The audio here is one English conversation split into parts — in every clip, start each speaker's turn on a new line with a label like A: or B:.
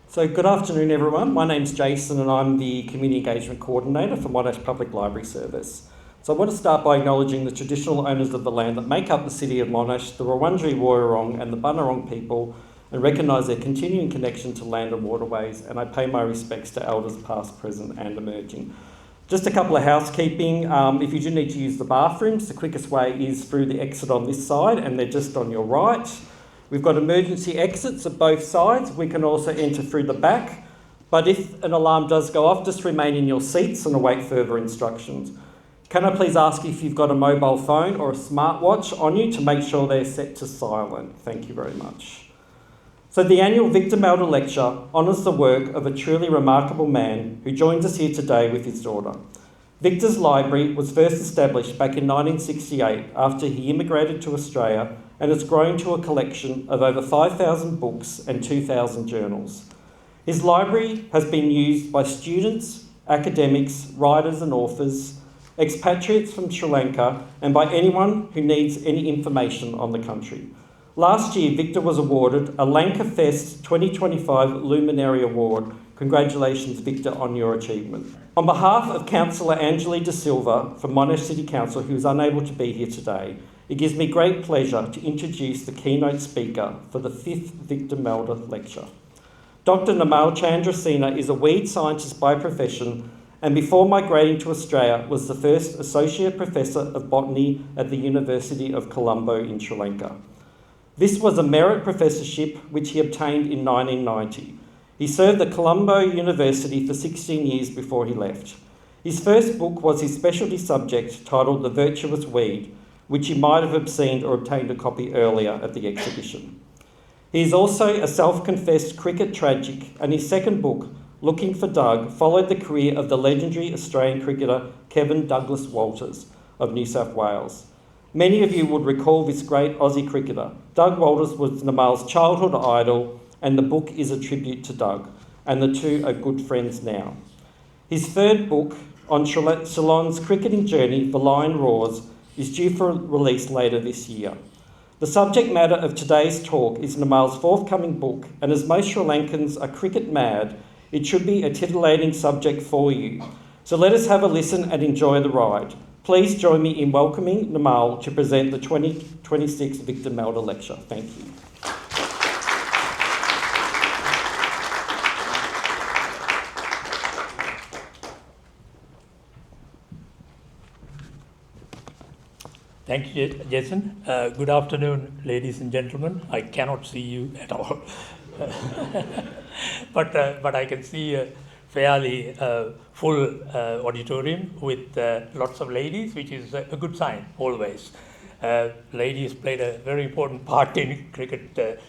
A: So good afternoon everyone, my name's Jason and I'm the Community Engagement Coordinator for Monash Public Library Service. So I want to start by acknowledging the traditional owners of the land that make up the city of Monash, the Wurundjeri Woiwurrung and the Bunurong people, and recognise their continuing connection to land and waterways, and I pay my respects to elders past, present and emerging. Just a couple of housekeeping. If you do need to use the bathrooms, the quickest way is through the exit on this side and they're just on your right. We've got emergency exits at both sides. We can also enter through the back, but if an alarm does go off, just remain in your seats and await further instructions. Can I please ask if you've got a mobile phone or a smartwatch on you to make sure they're set to silent? Thank you very much. So the annual Victor Melder Lecture honours the work of a truly remarkable man who joins us here today with his daughter. Victor's library was first established back in 1968 after he immigrated to Australia and has grown to a collection of over 5,000 books and 2,000 journals. His library has been used by students, academics, writers and authors, expatriates from Sri Lanka, and by anyone who needs any information on the country. Last year, Victor was awarded a Lanka Fest 2025 Luminary Award. Congratulations, Victor, on your achievement. On behalf of Councillor Angeli De Silva from Monash City Council, who is unable to be here today, it gives me great pleasure to introduce the keynote speaker for the 5th Victor Melder Lecture. Dr. Nimal Chandrasena is a weed scientist by profession and before migrating to Australia was the first Associate Professor of Botany at the University of Colombo in Sri Lanka. This was a merit professorship which he obtained in 1990. He served at Colombo University for 16 years before he left. His first book was his specialty subject titled The Virtuous Weed, which you might have obtained or obtained a copy earlier at the exhibition. He is also a self-confessed cricket tragic, and his second book, Looking for Doug, followed the career of the legendary Australian cricketer Kevin Douglas Walters of New South Wales. Many of you would recall this great Aussie cricketer. Doug Walters was Nimal's childhood idol, and the book is a tribute to Doug, and the two are good friends now. His third book, on Ceylon's cricketing journey, The Lion Roars, is due for release later this year. The subject matter of today's talk is Nimal's forthcoming book, and as most Sri Lankans are cricket mad, it should be a titillating subject for you. So let us have a listen and enjoy the ride. Please join me in welcoming Nimal to present the 2026 Victor Melder Lecture. Thank you.
B: Thank you, Jason. Good afternoon, ladies and gentlemen. I cannot see you at all, but I can see a fairly full auditorium with lots of ladies, which is a good sign always. Ladies played a very important part in cricket,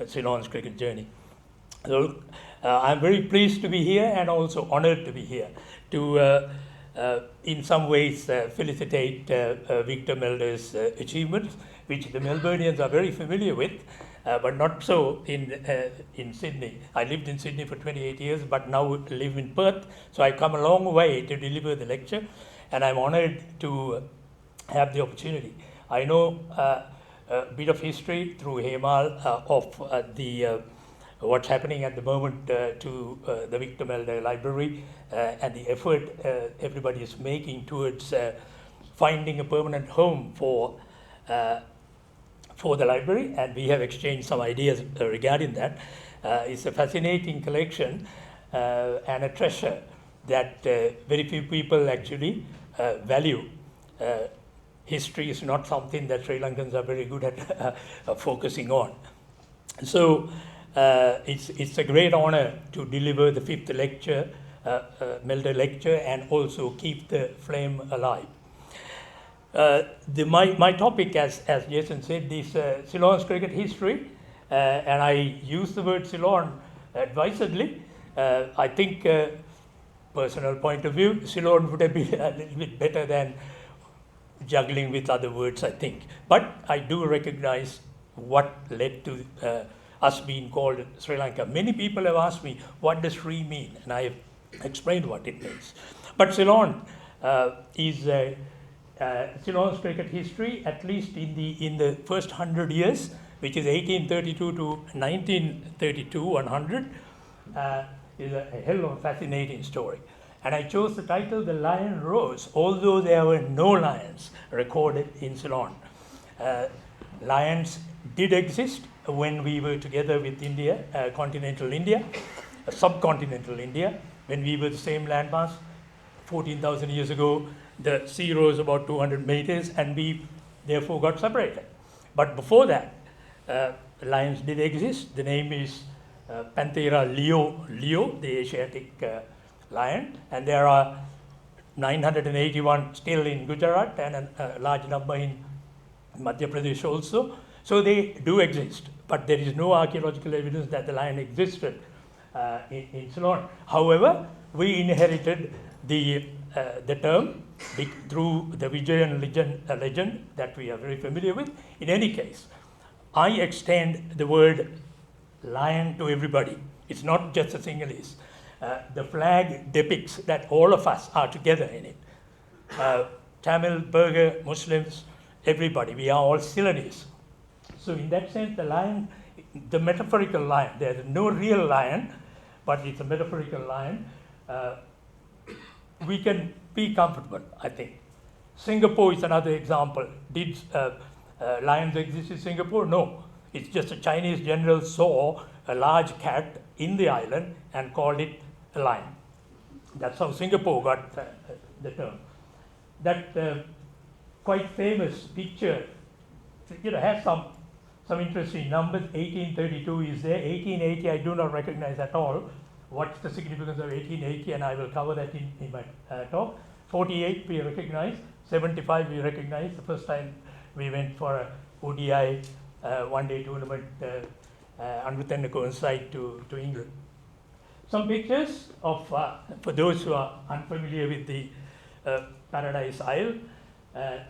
B: Ceylon's cricket journey. So I'm very pleased to be here and also honoured to be here to in some ways felicitate Victor Melder's achievements, which the Melburnians are very familiar with, but not so in Sydney. I lived in Sydney for 28 years, but now live in Perth, so I come a long way to deliver the lecture, and I'm honoured to have the opportunity. I know a bit of history through Hemal of the what's happening at the moment to the Victor Melder Library and the effort everybody is making towards finding a permanent home for the library, and we have exchanged some ideas regarding that. It's a fascinating collection and a treasure that very few people actually value. History is not something that Sri Lankans are very good at focusing on. So it's a great honor to deliver the 5th lecture, Melder Lecture, and also keep the flame alive. My topic, as Jason said, is Ceylon's cricket history, and I use the word Ceylon advisedly. I think, personal point of view, Ceylon would have been a little bit better than juggling with other words, I think. But I do recognize what led to us being called Sri Lanka. Many people have asked me, what does Sri mean? And I have explained what it means. But Ceylon is Ceylon's cricket history, at least in the first 100 years, which is 1832 to 1932, 100, is a hell of a fascinating story. And I chose the title "The Lion Rose," although there were no lions recorded in Ceylon. Lions did exist when we were together with India, continental India, subcontinental India, when we were the same landmass. 14,000 years ago, the sea rose about 200 meters, and we therefore got separated. But before that, lions did exist. The name is Panthera leo, the Asiatic lion, and there are 981 still in Gujarat and a large number in Madhya Pradesh also. So they do exist, but there is no archaeological evidence that the lion existed in Ceylon. However, we inherited the term through the Vijayan legend that we are very familiar with. In any case, I extend the word lion to everybody. It's not just a Sinhalese. The flag depicts that all of us are together in it. Tamil, Burgher, Muslims, everybody. We are all Ceylonese. So in that sense, the lion, the metaphorical lion, there's no real lion, but it's a metaphorical lion. We can be comfortable, I think. Singapore is another example. Did lions exist in Singapore? No. It's just a Chinese general saw a large cat in the island and called it a lion. That's how Singapore got the term. That quite famous picture, has some interesting numbers. 1832 is there. 1880 I do not recognize at all. What's the significance of 1880? And I will cover that in my talk. 48 we recognize. 75 we recognize. The first time we went for a ODI one-day tournament undertone coincide to England. Some pictures of, for those who are unfamiliar with the Paradise Isle,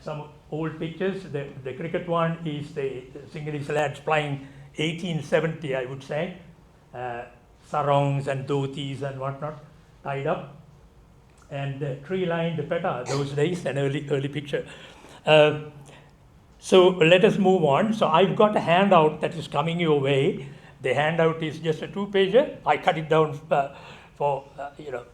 B: some old pictures. The cricket one is the Sinhalese lads playing 1870, I would say. Sarongs and dhotis and whatnot tied up. And tree-lined peta those days, an early picture. So let us move on. So I've got a handout that is coming your way. The handout is just a 2-pager. I cut it down for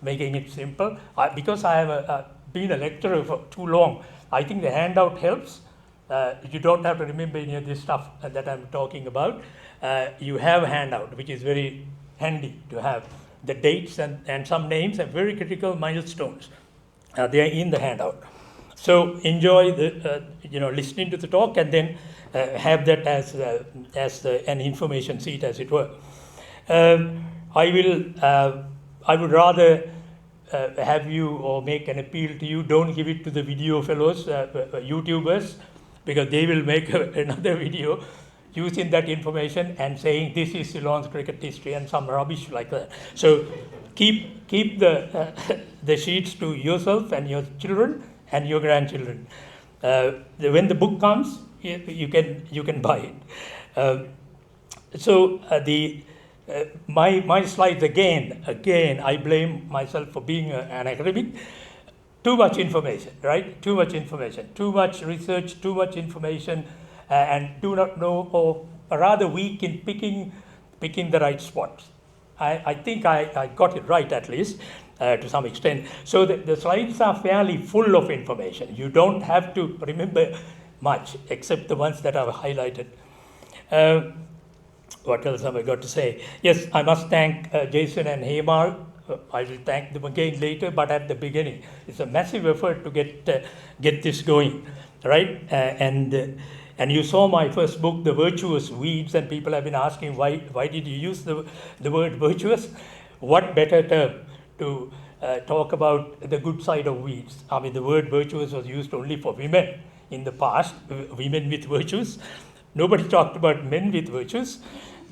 B: making it simple. Because I have been a lecturer for too long, I think the handout helps. You don't have to remember any of this stuff that I'm talking about. You have a handout, which is very handy to have. The dates and some names are very critical milestones. They are in the handout. So enjoy listening to the talk, and then have that as an information sheet, as it were. I would rather have you, or make an appeal to you, don't give it to the video fellows, YouTubers, because they will make another video using that information and saying this is Ceylon's cricket history and some rubbish like that. So keep the sheets to yourself and your children and your grandchildren. When the book comes, you can buy it. My slides again, I blame myself for being an academic. Too much information, right? Too much information, too much research, too much information, and do not know, or rather weak in picking the right spots. I think I got it right, at least to some extent. So the slides are fairly full of information. You don't have to remember much except the ones that I've highlighted. What else have I got to say? Yes, I must thank Jason and Hemal. I will thank them again later, but at the beginning, it's a massive effort to get this going, right? And you saw my first book, The Virtuous Weeds, and people have been asking why did you use the word virtuous? What better term to talk about the good side of weeds? I mean, the word virtuous was used only for women in the past, women with virtues. Nobody talked about men with virtues.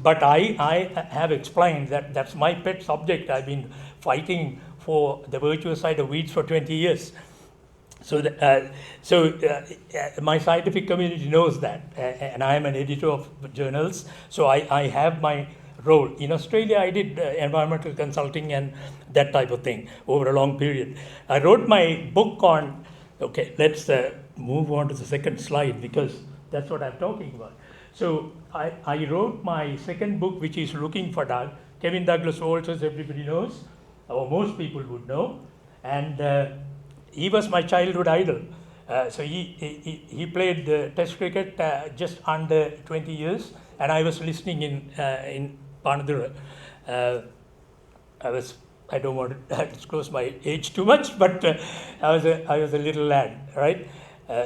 B: But I have explained that that's my pet subject. I've been fighting for the virtuous side of weeds for 20 years. So my scientific community knows that, and I am an editor of journals, so I have my role. In Australia, I did environmental consulting and that type of thing over a long period. I wrote my book on, let's move on to the second slide because that's what I'm talking about. So I wrote my second book, which is Looking for Doug. Kevin Douglas Walters, everybody knows, or most people would know, and he was my childhood idol. So he played Test cricket just under 20 years, and I was listening in Panadura. I don't want to disclose my age too much, but I was a little lad, right?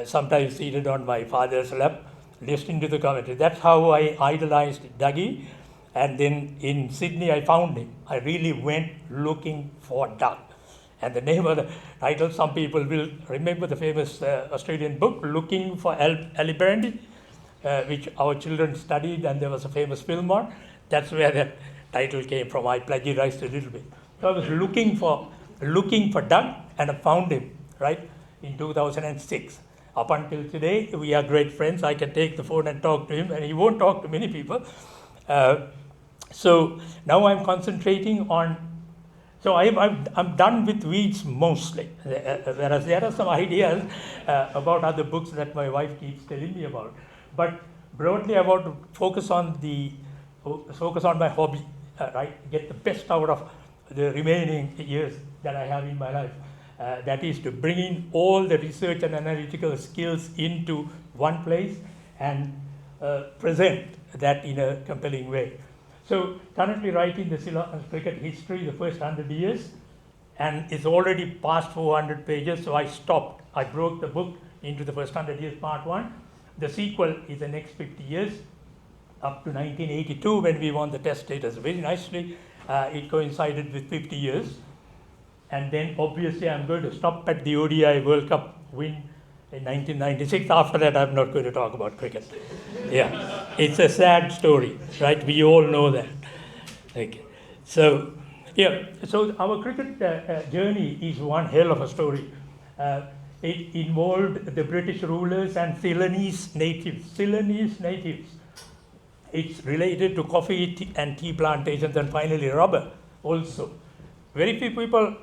B: Sometimes seated on my father's lap, listening to the commentary. That's how I idolized Dougie. And then in Sydney, I found him. I really went looking for Doug. And the name of the title, some people will remember the famous Australian book, Looking for Alibrandi, which our children studied, and there was a famous film on. That's where that title came from. I plagiarized a little bit. So I was looking for Doug, and I found him, right, in 2006. Up until today, we are great friends. I can take the phone and talk to him, and he won't talk to many people. So now I'm concentrating on, so I'm done with weeds mostly, whereas there are some ideas about other books that my wife keeps telling me about. But broadly, I want to focus on my hobby, right? Get the best out of the remaining years that I have in my life. That is to bring in all the research and analytical skills into one place and present that in a compelling way. So currently writing the Sri Lankan cricket history, the first 100 years, and it's already past 400 pages, so I stopped. I broke the book into the first 100 years, part 1. The sequel is the next 50 years, up to 1982 when we won the test status. Very nicely, it coincided with 50 years. And then obviously I'm going to stop at the ODI World Cup win in 1996. After that, I'm not going to talk about cricket. Yeah, it's a sad story, right? We all know that. Okay. So, yeah, so our cricket journey is one hell of a story. It involved the British rulers and Ceylonese natives. It's related to coffee and tea plantations, and finally rubber also. Very few people,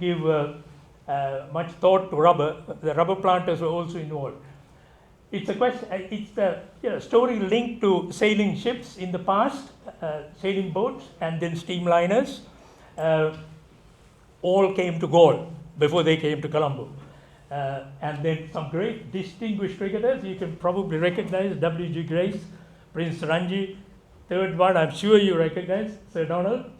B: give much thought to rubber. The rubber planters were also involved. It's a question. It's the story linked to sailing ships in the past, sailing boats, and then steamliners. All came to Gaul before they came to Colombo. And then some great distinguished cricketers you can probably recognize: W.G. Grace, Prince Ranji. Third one, I'm sure you recognize, Sir Donald.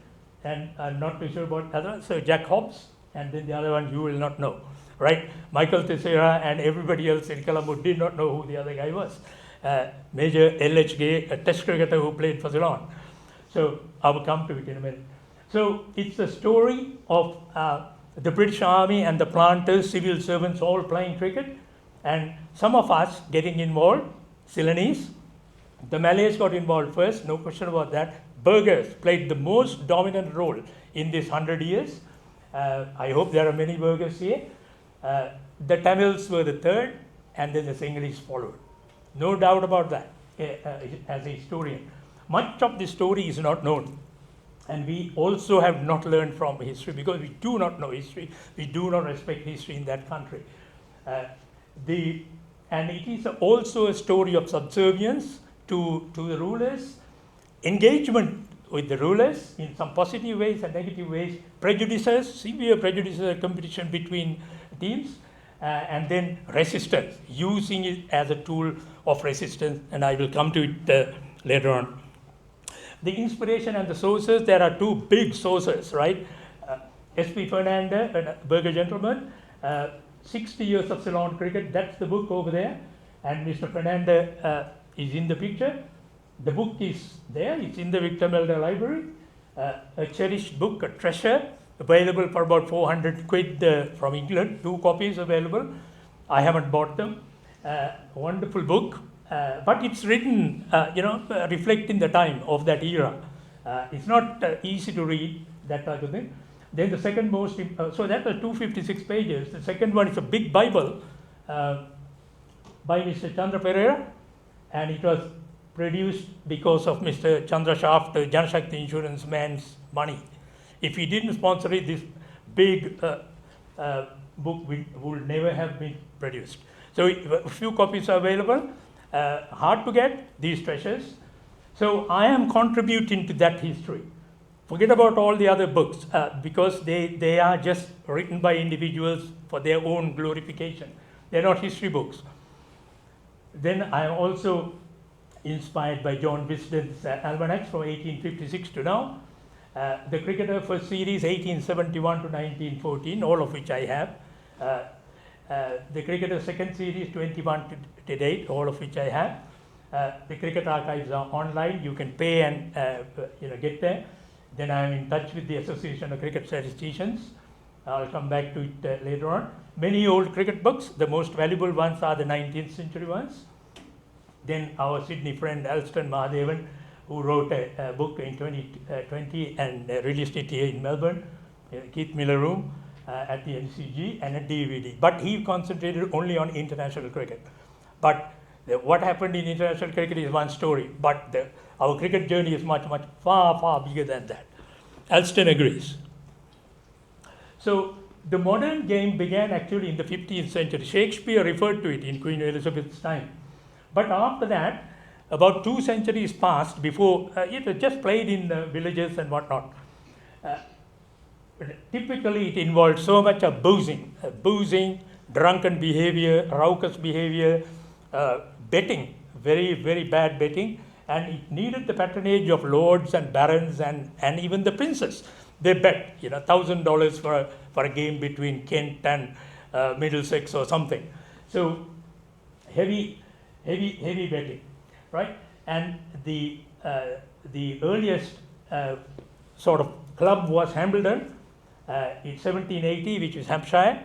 B: And I'm not too sure about other, Sir Jack Hobbs, and then the other one you will not know, right? Michael Teixeira and everybody else in Colombo did not know who the other guy was. Major L.H. Gay, a test cricketer who played for Ceylon. So I will come to it in a minute. So it's a story of the British Army and the planters, civil servants all playing cricket, and some of us getting involved, Ceylonese. The Malays got involved first, no question about that. Burghers played the most dominant role in this 100 years. I hope there are many burghers here. The Tamils were the third, and then the Sinhalese followed. No doubt about that, as a historian. Much of the story is not known. And we also have not learned from history because we do not know history. We do not respect history in that country. And it is also a story of subservience to the rulers, engagement with the rulers in some positive ways and negative ways, prejudices, severe prejudices, competition between teams, and then resistance, using it as a tool of resistance, and I will come to it later on. The inspiration and the sources, there are two big sources, right? S.P. Fernandez, a burgher gentleman, 60 years of Ceylon cricket, that's the book over there, and Mr. Fernandez is in the picture. The book is there, it's in the Victor Melder library, a cherished book, a treasure, available for about 400 quid from England, 2 copies available. I haven't bought them. Wonderful book, but it's written, reflecting the time of that era. It's not easy to read, that type of thing. Then the second most, so that was 256 pages. The second one is a big Bible by Mr. Chandra Pereira, and it was produced because of Mr. Chandra Shaft, Janashakti Insurance man's money. If he didn't sponsor it, this big book would never have been produced. So a few copies are available, hard to get, these treasures. So I am contributing to that history. Forget about all the other books because they are just written by individuals for their own glorification. They're not history books. Then I am also inspired by John Wisden's almanacs from 1856 to now. The Cricketer first series, 1871 to 1914, all of which I have. The Cricketer second series, 21 to date, all of which I have. The cricket archives are online. You can pay and get there. Then I am in touch with the Association of Cricket Statisticians. I'll come back to it later on. Many old cricket books. The most valuable ones are the 19th century ones. Then our Sydney friend Alston Mahadevan, who wrote a book in 2020 and released it here in Melbourne, Keith Miller Room at the NCG, and a DVD. But he concentrated only on international cricket. But what happened in international cricket is one story, but our cricket journey is much, much, far, far bigger than that. Alston agrees. So the modern game began actually in the 15th century. Shakespeare referred to it in Queen Elizabeth's time. But after that, about 2 centuries passed before it was just played in villages and whatnot. Typically, it involved so much of boozing, drunken behavior, raucous behavior, betting, very, very bad betting, and it needed the patronage of lords and barons and even the princes. They bet, $1,000 for a game between Kent and Middlesex or something. So heavy betting, right? And the earliest sort of club was Hambledon in 1780, which is Hampshire.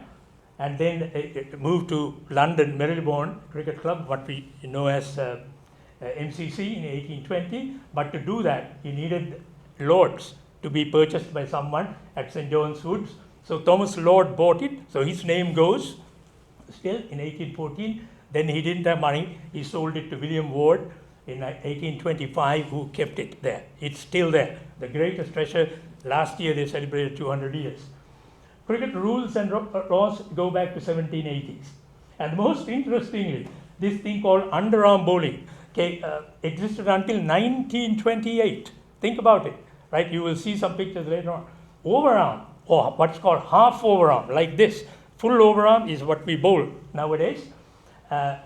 B: And then it moved to London Marylebone Cricket Club, what we know as MCC in 1820. But to do that, you needed Lords to be purchased by someone at St. John's Woods. So Thomas Lord bought it. So his name goes still in 1814. Then he didn't have money. He sold it to William Ward in 1825, who kept it there. It's still there. The greatest treasure. Last year they celebrated 200 years. Cricket rules and laws go back to 1780s. And most interestingly, this thing called underarm bowling existed until 1928. Think about it, right? You will see some pictures later on. Overarm, or what's called half overarm, like this. Full overarm is what we bowl nowadays. Were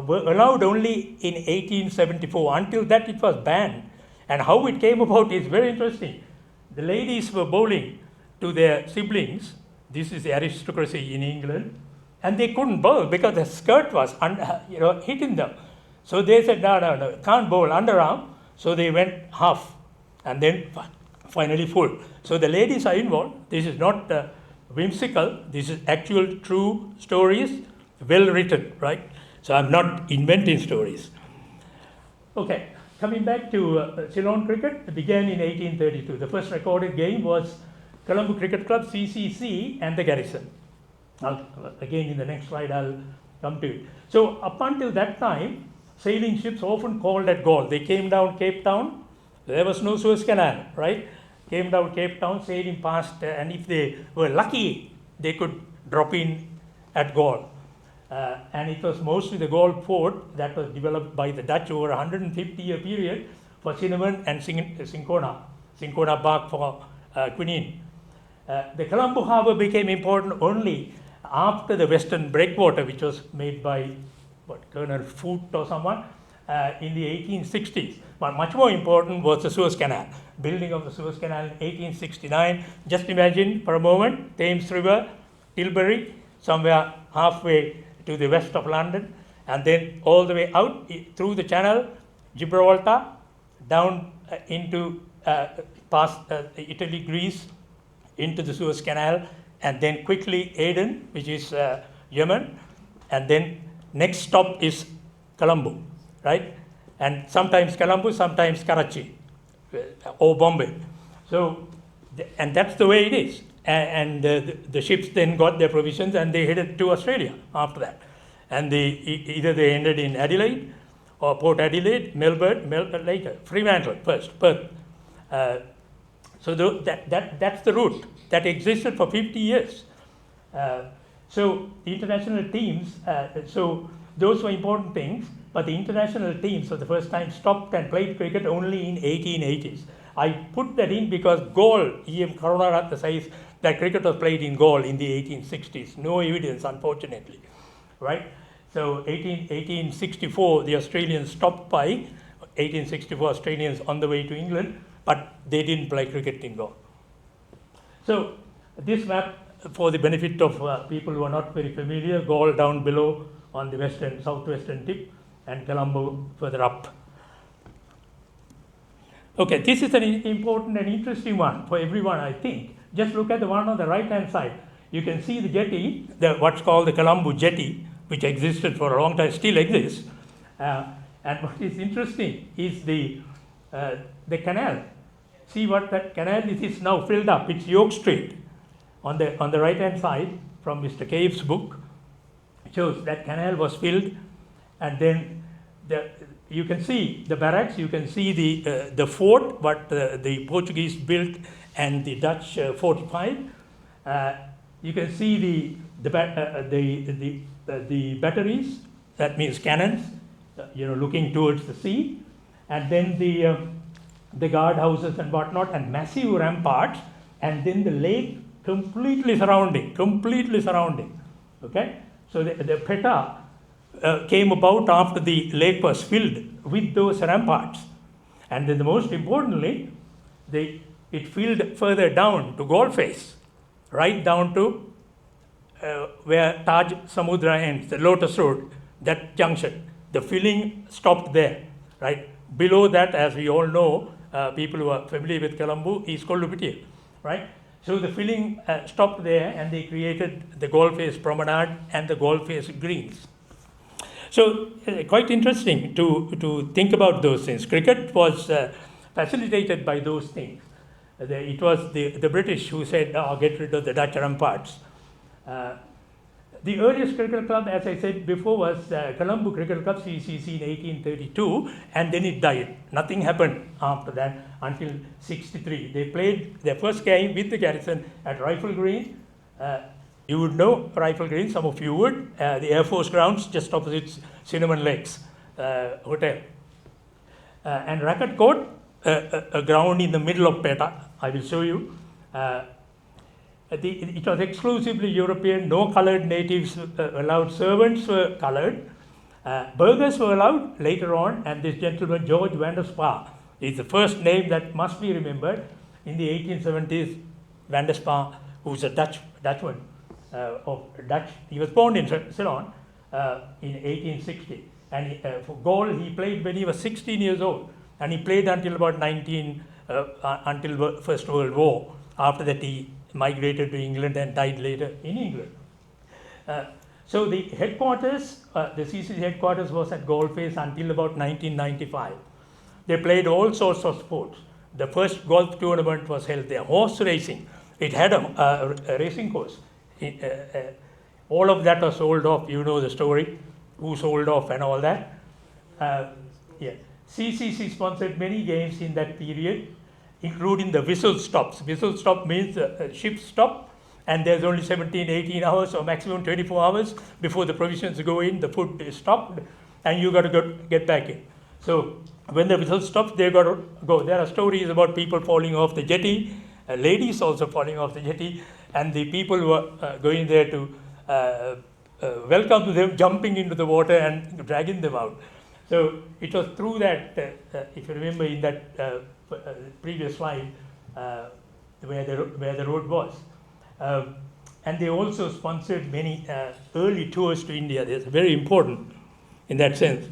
B: allowed only in 1874. Until that, it was banned. And how it came about is very interesting. The ladies were bowling to their siblings. This is the aristocracy in England. And they couldn't bowl because the skirt was hitting them. So they said, no, can't bowl underarm. So they went half and then finally full. So the ladies are involved. This is not whimsical. This is actual true stories, well written, right? So I'm not inventing stories. Okay. Coming back to Ceylon cricket, it began in 1832. The first recorded game was Colombo Cricket Club, CCC, and the Garrison. Again, in the next slide, I'll come to it. So up until that time, sailing ships often called at Galle. They came down Cape Town. There was no Suez Canal, right? Came down Cape Town, sailing past, and if they were lucky, they could drop in at Galle. And it was mostly the Galle port that was developed by the Dutch over a 150-year period for cinnamon and cinchona bark for quinine. The Colombo harbour became important only after the Western Breakwater, which was made by Colonel Foote or someone in the 1860s. But much more important was the Suez Canal, building of the Suez Canal in 1869. Just imagine for a moment, Thames River, Tilbury, somewhere halfway to the west of London, and then all the way out through the channel, Gibraltar, down into past Italy, Greece, into the Suez Canal, and then quickly Aden, which is Yemen, and then next stop is Colombo, right? And sometimes Colombo, sometimes Karachi or Bombay. So, and that's the way it is. And the ships then got their provisions and they headed to Australia after that. And either they ended in Adelaide or Port Adelaide, Melbourne later, Fremantle first, Perth. So that's the route that existed for 50 years. So the international teams, so those were important things, but the international teams for the first time stopped and played cricket only in 1880s. I put that in because Gaul, E.M. Karunaratne says that cricket was played in Gaul in the 1860s. No evidence, unfortunately, right? So 1864, the Australians stopped by 1864 Australians on the way to England, but they didn't play cricket in Gaul. So this map, for the benefit of people who are not very familiar, Gaul down below on the southwestern tip, and Colombo further up. Okay, this is an important and interesting one for everyone, I think. Just look at the one on the right-hand side. You can see the jetty, what's called the Colombo jetty, which existed for a long time, still exists. And what is interesting is the canal. See what that canal is now filled up. It's York Street on the right-hand side from Mr. Cave's book. It shows that canal was filled, and then you can see the barracks. You can see the fort, what the Portuguese built and the Dutch fortified. You can see the batteries. That means cannons. Looking towards the sea, and then the guardhouses and whatnot, and massive ramparts, and then the lake completely surrounding. Okay, so the Peta came about after the lake was filled with those ramparts, and then the most importantly, it filled further down to Galle Face, right down to where Taj Samudra ends, the Lotus Road, that junction. The filling stopped there, right? Below that, as we all know, people who are familiar with Colombo, is Kollupitiya, right? So the filling stopped there, and they created the Galle Face Promenade and the Galle Face Greens. So quite interesting to think about those things. Cricket was facilitated by those things. It was the British who said, get rid of the Dutch ramparts. The earliest cricket club, as I said before, was Colombo Cricket Club, CCC, in 1832, and then it died. Nothing happened after that until 63. They played their first game with the Garrison at Rifle Green. You would know Rifle Green, some of you would. The Air Force grounds just opposite Cinnamon Lakes Hotel. And Racket Court, a ground in the middle of Peta. I will show you. It was exclusively European, no coloured natives allowed, servants were coloured, burghers were allowed later on, and this gentleman, George van der Spa, is the first name that must be remembered. In the 1870s, van der Spa, who's a Dutchman, he was born in Ceylon in 1860, and for Gaul he played when he was 16 years old, and he played until about until First World War. After that he migrated to England and died later in England. So the headquarters, the CCC headquarters was at Galle Face until about 1995. They played all sorts of sports. The first golf tournament was held there. Horse racing, it had a racing course. All of that was sold off. You know the story, who sold off and all that. Yeah. CCC sponsored many games in that period, including the whistle stops. Whistle stop means ships stop, and there's only 17, 18 hours or maximum 24 hours before the provisions go in, the food is stopped, and you got to get back in. So when the whistle stops, they got to go. There are stories about people falling off the jetty, ladies also falling off the jetty, and the people who are going there to welcome them, jumping into the water and dragging them out. So it was through that, if you remember in that previous slide, where the road was. And they also sponsored many early tours to India. That's very important in that sense.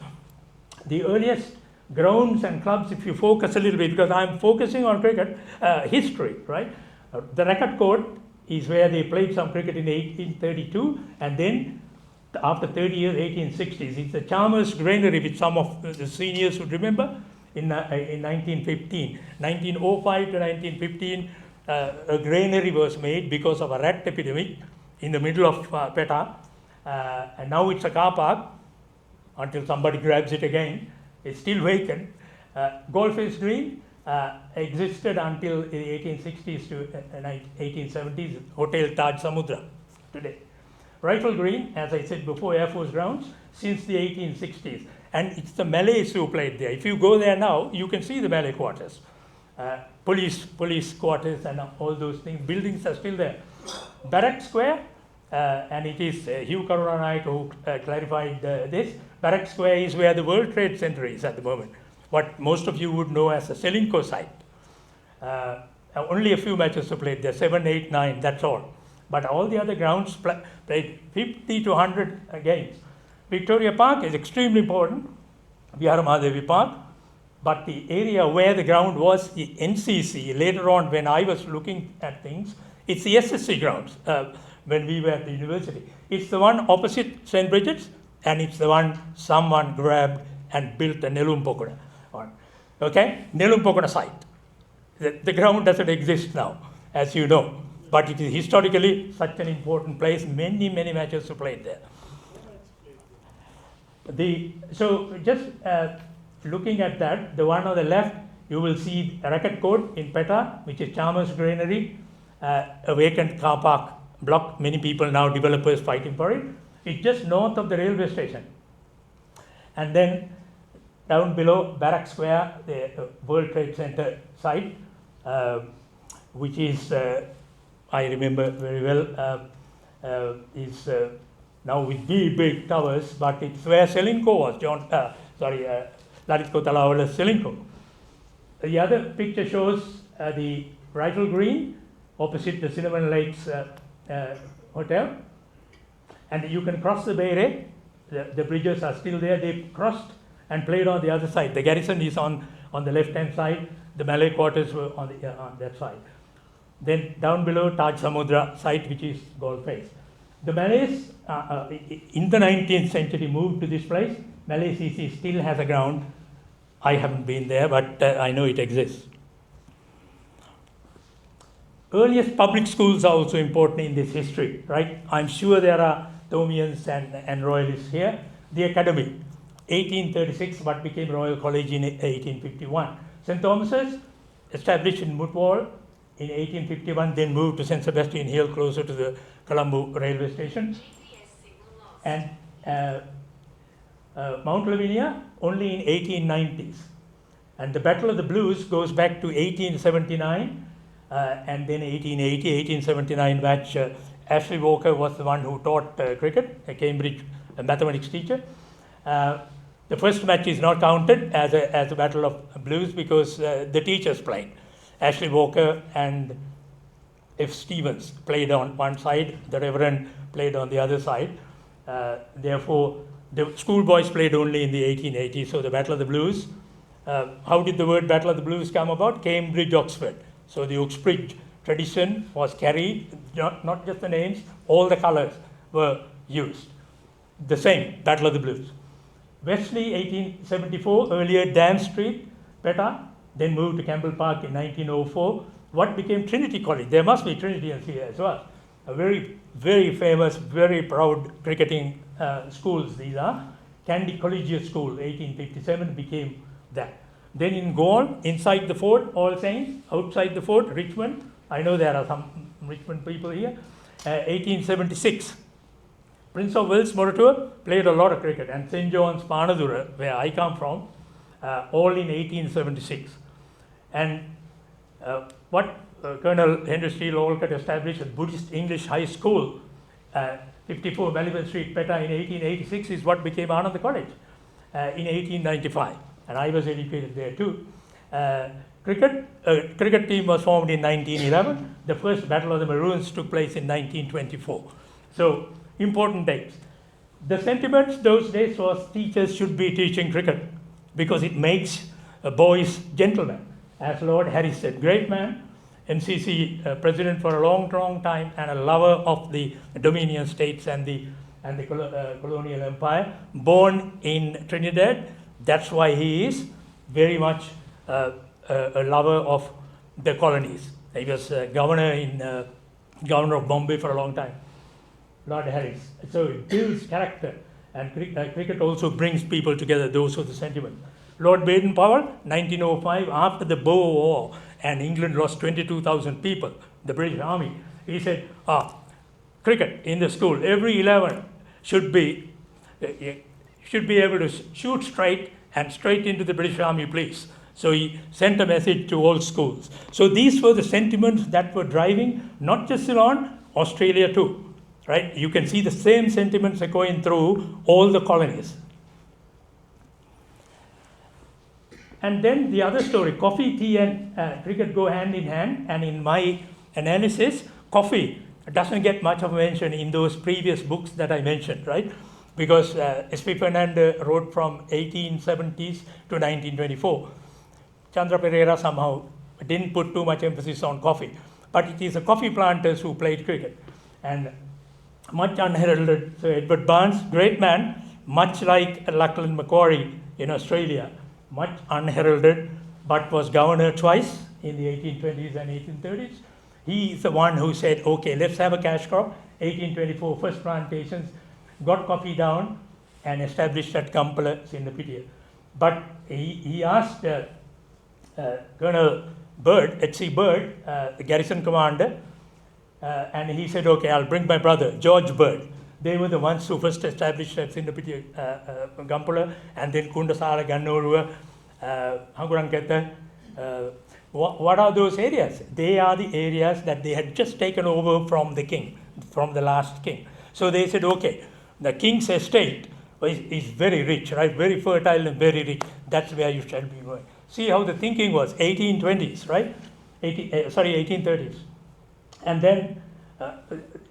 B: The earliest grounds and clubs, if you focus a little bit, because I'm focusing on cricket history, right? The Racket Court is where they played some cricket in 1832, and then after 30 years, 1860s, it's the Chalmers Granary, which some of the seniors would remember, in 1915. 1905 to 1915, a granary was made because of a rat epidemic in the middle of Peta, and now it's a car park until somebody grabs it again. It's still vacant. Galle Face Green, existed until the 1860s to 1870s, Hotel Taj Samudra today. Rifle Green, as I said before, Air Force grounds, since the 1860s. And it's the Malays who played there. If you go there now, you can see the Malay quarters. Police quarters and all those things. Buildings are still there. Barrack Square, and it is Hugh Karunanayake who clarified this. Barrack Square is where the World Trade Center is at the moment, what most of you would know as a Selinco site. Only a few matches are played there, 7, 8, 9, that's all. But all the other grounds played 50 to 100 games. Victoria Park is extremely important, Vihara Park, but the area where the ground was, the NCC, later on when I was looking at things, it's the SSC grounds when we were at the university. It's the one opposite St. Bridget's, and it's the one someone grabbed and built a Nelumpokura on. Okay? Nelumpokura site. The ground doesn't exist now, as you know, but it is historically such an important place. Many matches are played there. So just looking at that, the one on the left, you will see a racket court in Petta, which is Chalmers Granary, a vacant car park block. Many people now, developers fighting for it. It's just north of the railway station. And then down below Barrack Square, the World Trade Center site, which is, I remember very well, is now with big towers, but it's where Selinco was, Lalitko Talawala's Selinco. The other picture shows the Rifle Green opposite the Cinnamon Lakes Hotel. And you can cross the Bay. The bridges are still there. They crossed and played on the other side. The garrison is on the left-hand side. The Malay quarters were on that side. Then down below, Taj Samudra site, which is Gold Face. The Malays, in the 19th century, moved to this place. Malay CC still has a ground. I haven't been there, but I know it exists. Earliest public schools are also important in this history, right? I'm sure there are Thomians and Royalists here. The Academy, 1836, what became Royal College in 1851. St. Thomas's, established in Mutwal in 1851, then moved to St. Sebastian Hill, closer to the Colombo railway station. And Mount Lavinia, only in 1890s. And the Battle of the Blues goes back to 1879, and then 1880, 1879 match. Ashley Walker was the one who taught cricket, a Cambridge mathematics teacher. The first match is not counted as a Battle of Blues because the teachers played. Ashley Walker and F. Stevens played on one side, the Reverend played on the other side. Therefore, the schoolboys played only in the 1880s, so the Battle of the Blues. How did the word Battle of the Blues come about? Cambridge, Oxford. So the Uxbridge tradition was carried, not just the names, all the colors were used. The same, Battle of the Blues. Wesley, 1874, earlier Dam Street, Petta, then moved to Campbell Park in 1904. What became Trinity College? There must be Trinitians here as well. A very famous, very proud cricketing schools these are. Candy Collegiate School, 1857, became that. Then in Gaul, inside the fort, All Saints, outside the fort, Richmond. I know there are some Richmond people here. 1876. Prince of Wales, Moratuwa, played a lot of cricket. And St. John's, Panadura, where I come from, all in 1876. And what Colonel Henry Steele Olcott established a Buddhist English High School, 54 Melbourne Street, Petta, in 1886 is what became Ananda College in 1895. And I was educated there too. Cricket team was formed in 1911. The first Battle of the Maroons took place in 1924. So, important dates. The sentiments those days was teachers should be teaching cricket because it makes boys gentlemen. As Lord Harris said, great man, MCC president for a long time and a lover of the Dominion states and the colonial empire, born in Trinidad. That's why he is very much a lover of the colonies. He was governor of Bombay for a long time, Lord Harris. So it builds character, and cricket also brings people together, those are the sentiments. Lord Baden-Powell, 1905, after the Boer War, and England lost 22,000 people, the British Army. He said, cricket in the school, every 11 should be able to shoot straight and straight into the British Army, please. So he sent a message to all schools. So these were the sentiments that were driving not just Ceylon, Australia too, right? You can see the same sentiments echoing through all the colonies. And then the other story, coffee, tea, and cricket go hand in hand. And in my analysis, coffee doesn't get much of a mention in those previous books that I mentioned, right? Because S.P. Fernandez wrote from 1870s to 1924. Chandra Pereira somehow didn't put too much emphasis on coffee. But it is the coffee planters who played cricket. And much unheralded, so Edward Barnes, great man, much like Lachlan Macquarie in Australia, much unheralded, but was governor twice in the 1820s and 1830s. He is the one who said, okay, let's have a cash crop. 1824, first plantations, got coffee down and established at Kampala, Sinnapitia. But he asked Colonel Bird, H.C. Bird, the garrison commander, and he said, okay, I'll bring my brother, George Bird. They were the ones who first established at Sinnapitia, Kampala, and then Kundasara, Gannorua, Hanguranketa. What are those areas? They are the areas that they had just taken over from the king, from the last king. So they said, okay, the king's estate is very rich, right? Very fertile and very rich. That's where you shall be going. See how the thinking was, 1820s, right? 1830s. And then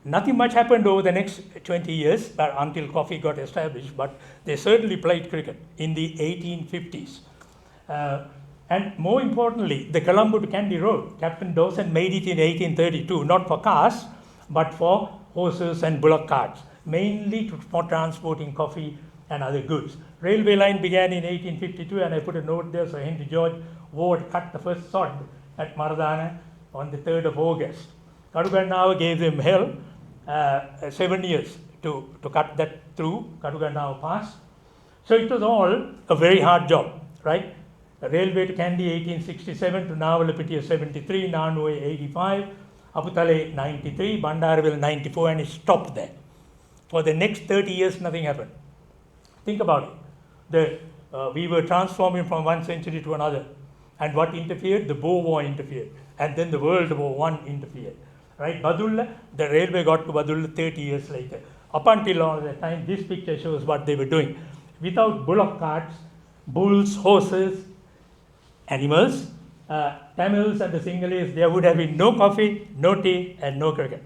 B: nothing much happened over the next 20 years until coffee got established, but they certainly played cricket in the 1850s. And more importantly, the Colombo to Kandy Road, Captain Dawson made it in 1832, not for cars, but for horses and bullock carts, mainly for transporting coffee and other goods. Railway line began in 1852, and I put a note there, so Henry George Ward cut the first sod at Maradana on the 3rd of August. Kadugannawa gave them hell, 7 years to cut that through, Kadugannawa Pass. So it was all a very hard job, right? The railway to Kandy 1867, to Nawalapitia 73, Nanuwe 85, Aputale 93, Bandaraville 94, and it stopped there. For the next 30 years, nothing happened. Think about it. We were transforming from one century to another. And what interfered? The Boer War interfered. And then the World War I interfered. Right? Badulla, the railway got to Badulla 30 years later. Up until all that time, this picture shows what they were doing. Without bullock carts, bulls, horses, animals, Tamils and the Sinhalese, there would have been no coffee, no tea, and no cricket.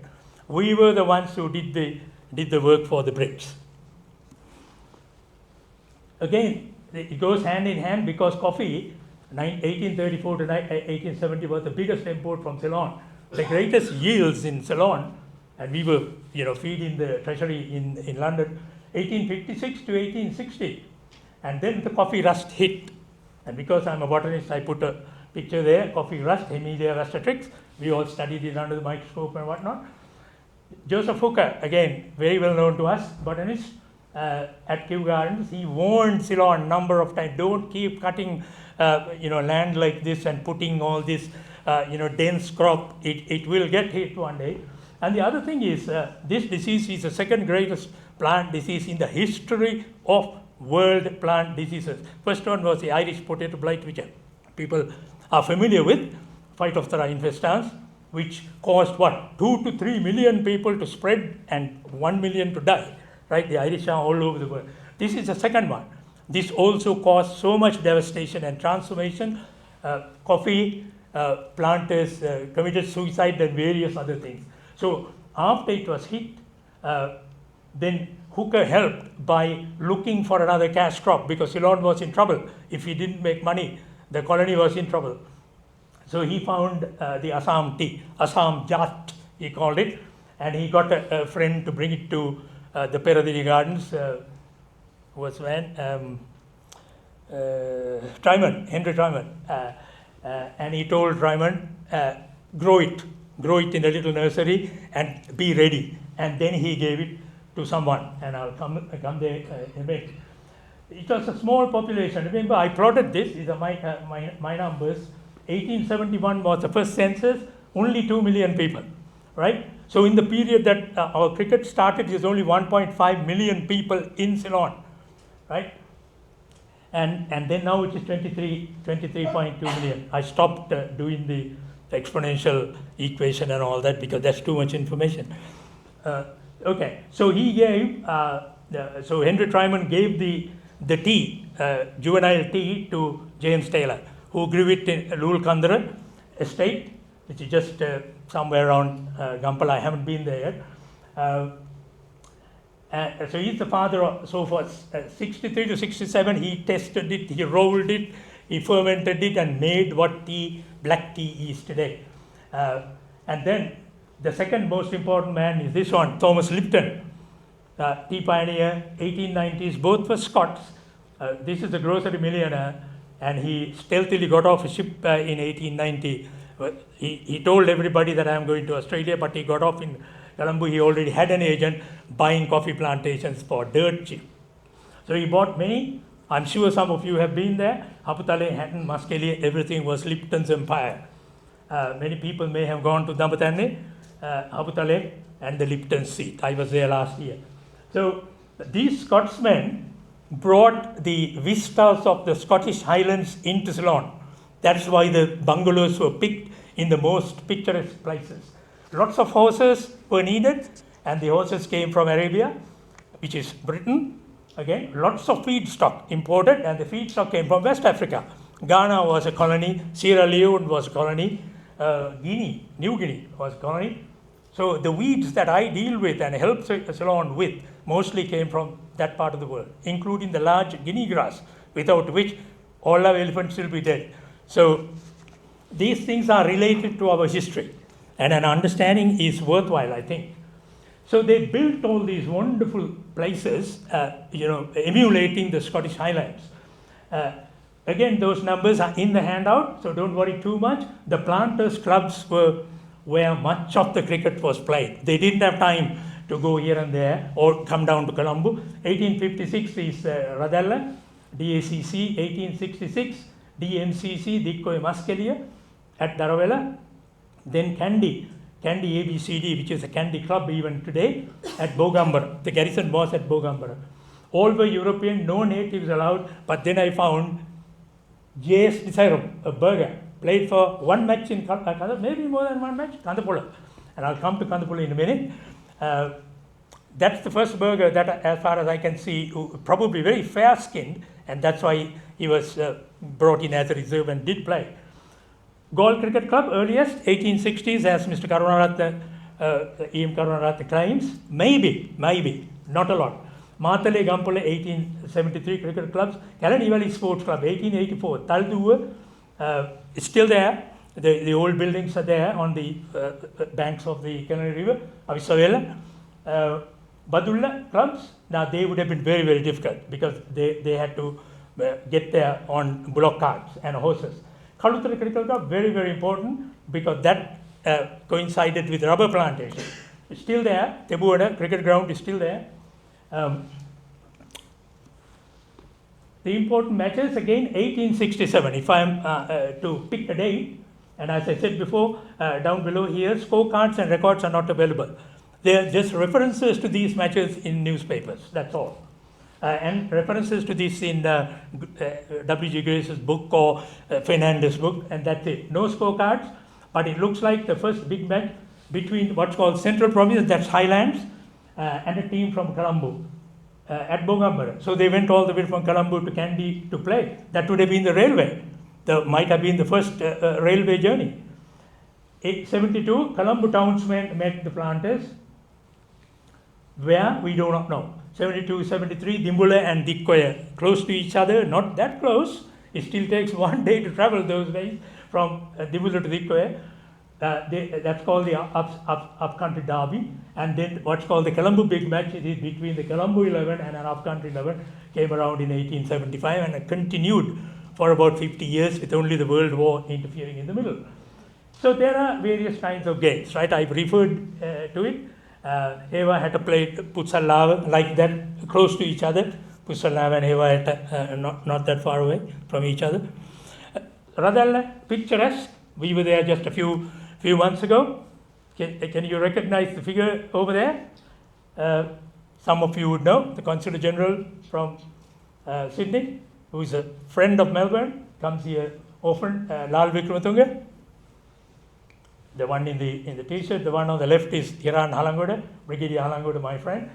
B: We were the ones who did the work for the Brits. Again, it goes hand in hand because coffee, 1834 to 1870, was the biggest import from Ceylon. The greatest yields in Ceylon, and we were feeding the treasury in London, 1856 to 1860. And then the coffee rust hit. And because I'm a botanist, I put a picture there, coffee rust, Hemilia rustatrix. We all studied it under the microscope and whatnot. Joseph Hooker, again, very well known to us, botanist, at Kew Gardens, he warned Ceylon a number of times, don't keep cutting land like this and putting all this dense crop, it will get hit one day. And the other thing is, this disease is the second greatest plant disease in the history of world plant diseases. First one was the Irish potato blight, which people are familiar with, Phytophthora infestans, which caused 2 to 3 million people to spread and 1 million to die. Right? The Irish are all over the world. This is the second one. This also caused so much devastation and transformation. Coffee planters committed suicide and various other things. So after it was hit, then Hooker helped by looking for another cash crop because Ceylon was in trouble. If he didn't make money, the colony was in trouble. So he found the Assam tea, Assam Jat, he called it, and he got a friend to bring it to the Peradini Gardens, was when Tryman, Henry Tryman, and he told Tryman, grow it in a little nursery and be ready. And then he gave it to someone, and I'll come there in a minute. it was a small population. Remember, I plotted this. These are my numbers. 1871 was the first census, only 2 million people, right? So in the period that our cricket started, there's only 1.5 million people in Ceylon, right? And then now it is 23.2 million. I stopped doing the exponential equation and all that because that's too much information. Okay, so he gave, so Henry Tryman gave the tea, juvenile tea, to James Taylor, who grew it in Lulkandra estate, which is just somewhere around Gampala. I haven't been there yet. So he's the father of, so for 63 to 67, he tested it, he rolled it, he fermented it and made what black tea is today. And then the second most important man is this one, Thomas Lipton, tea pioneer, 1890s, both were Scots. This is a grocery millionaire, and he stealthily got off a ship in 1890. He told everybody that I'm going to Australia, but he got off in Colombo. He already had an agent buying coffee plantations for dirt cheap. So he bought many. I'm sure some of you have been there. Haputale, Hatton, Muskelly, everything was Lipton's empire. Many people may have gone to Dambatane, Haputale, and the Lipton seat. I was there last year. So these Scotsmen brought the vistas of the Scottish Highlands into Ceylon. That's why the bungalows were picked in the most picturesque places. Lots of horses were needed, and the horses came from Arabia, which is Britain. Again, lots of feedstock imported, and the feedstock came from West Africa. Ghana was a colony, Sierra Leone was a colony, New Guinea was a colony. So the weeds that I deal with and help Ceylon with mostly came from that part of the world, including the large guinea grass, without which all our elephants will be dead. So these things are related to our history, and an understanding is worthwhile, I think. So they built all these wonderful places, emulating the Scottish Highlands. Again, those numbers are in the handout, so don't worry too much. The planters' clubs were where much of the cricket was played. They didn't have time to go here and there or come down to Colombo. 1856 is Radella, DACC, 1866, DMCC, Dikkoe Muskelia at Daravella. Then Kandy ABCD, which is a Kandy club even today, at Bogambara. The garrison was at Bogambara. All were European, no natives allowed, but then I found J.S. Desirum, a burger, played for one match in Kandapula, maybe more than one match, Kandapula. And I'll come to Kandapula in a minute. That's the first burger that, as far as I can see, probably very fair-skinned, and that's why he was brought in as a reserve and did play. Gaul Cricket Club, earliest, 1860s, as Mr. Karunaratne, E.M. Karunaratne claims. Maybe, not a lot. Matale Gampole, 1873 cricket clubs. Kalani Valley Sports Club, 1884. Talduwa is still there. The old buildings are there on the banks of the Kalani River, Avisavela. Badulla clubs, now they would have been very, very difficult because they had to get there on bullock carts and horses. Kalutra Cricket Club, very, very important because that coincided with rubber plantation. It's still there. Tebuada cricket ground is still there. The important matches, again, 1867. If I am to pick a date, and as I said before, down below here, scorecards and records are not available. They are just references to these matches in newspapers, that's all. And references to this in W.G. Grace's book or Fernandez's book, and that's it. No scorecards, but it looks like the first big match between what's called Central Province, that's Highlands, and a team from Colombo at Bogambara. So they went all the way from Colombo to Kandy to play. That would have been the railway. Might have been the first railway journey. 1872, Colombo townsmen met the planters. Where? We do not know. 72, 73, Dimbula and Dikkoe, close to each other, not that close. It still takes 1 day to travel those ways from Dimbula to Dikkoe. That's called the up-country derby. And then what's called the Colombo big match is between the Colombo 11 and an up-country 11, came around in 1875 and continued for about 50 years with only the World War interfering in the middle. So there are various kinds of games, right? I've referred to it. Eva had to play Putsal like that, close to each other. Pusalav and Heva, not that far away from each other. Rather picturesque. We were there just a few months ago. Can you recognize the figure over there? Some of you would know the Consul General from Sydney, who is a friend of Melbourne, comes here often. Lal Vikramatunga. The one in the T-shirt, the one on the left is Hiran Halangoda, Brigadier Halangoda, my friend.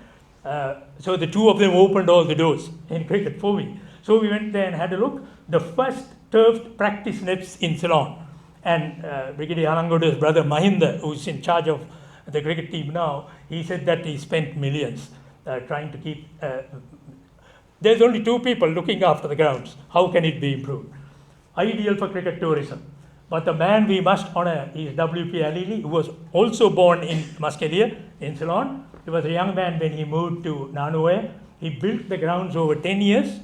B: So the two of them opened all the doors in cricket for me. So we went there and had a look. The first turfed practice nets in Ceylon. And Brigadier Halangoda's brother Mahinda, who's in charge of the cricket team now, he said that he spent millions trying to keep... there's only 2 people looking after the grounds. How can it be improved? Ideal for cricket tourism. But the man we must honour is W.P. Alili, who was also born in Muskelia, in Ceylon. He was a young man when he moved to Nanuwe. He built the grounds over 10 years.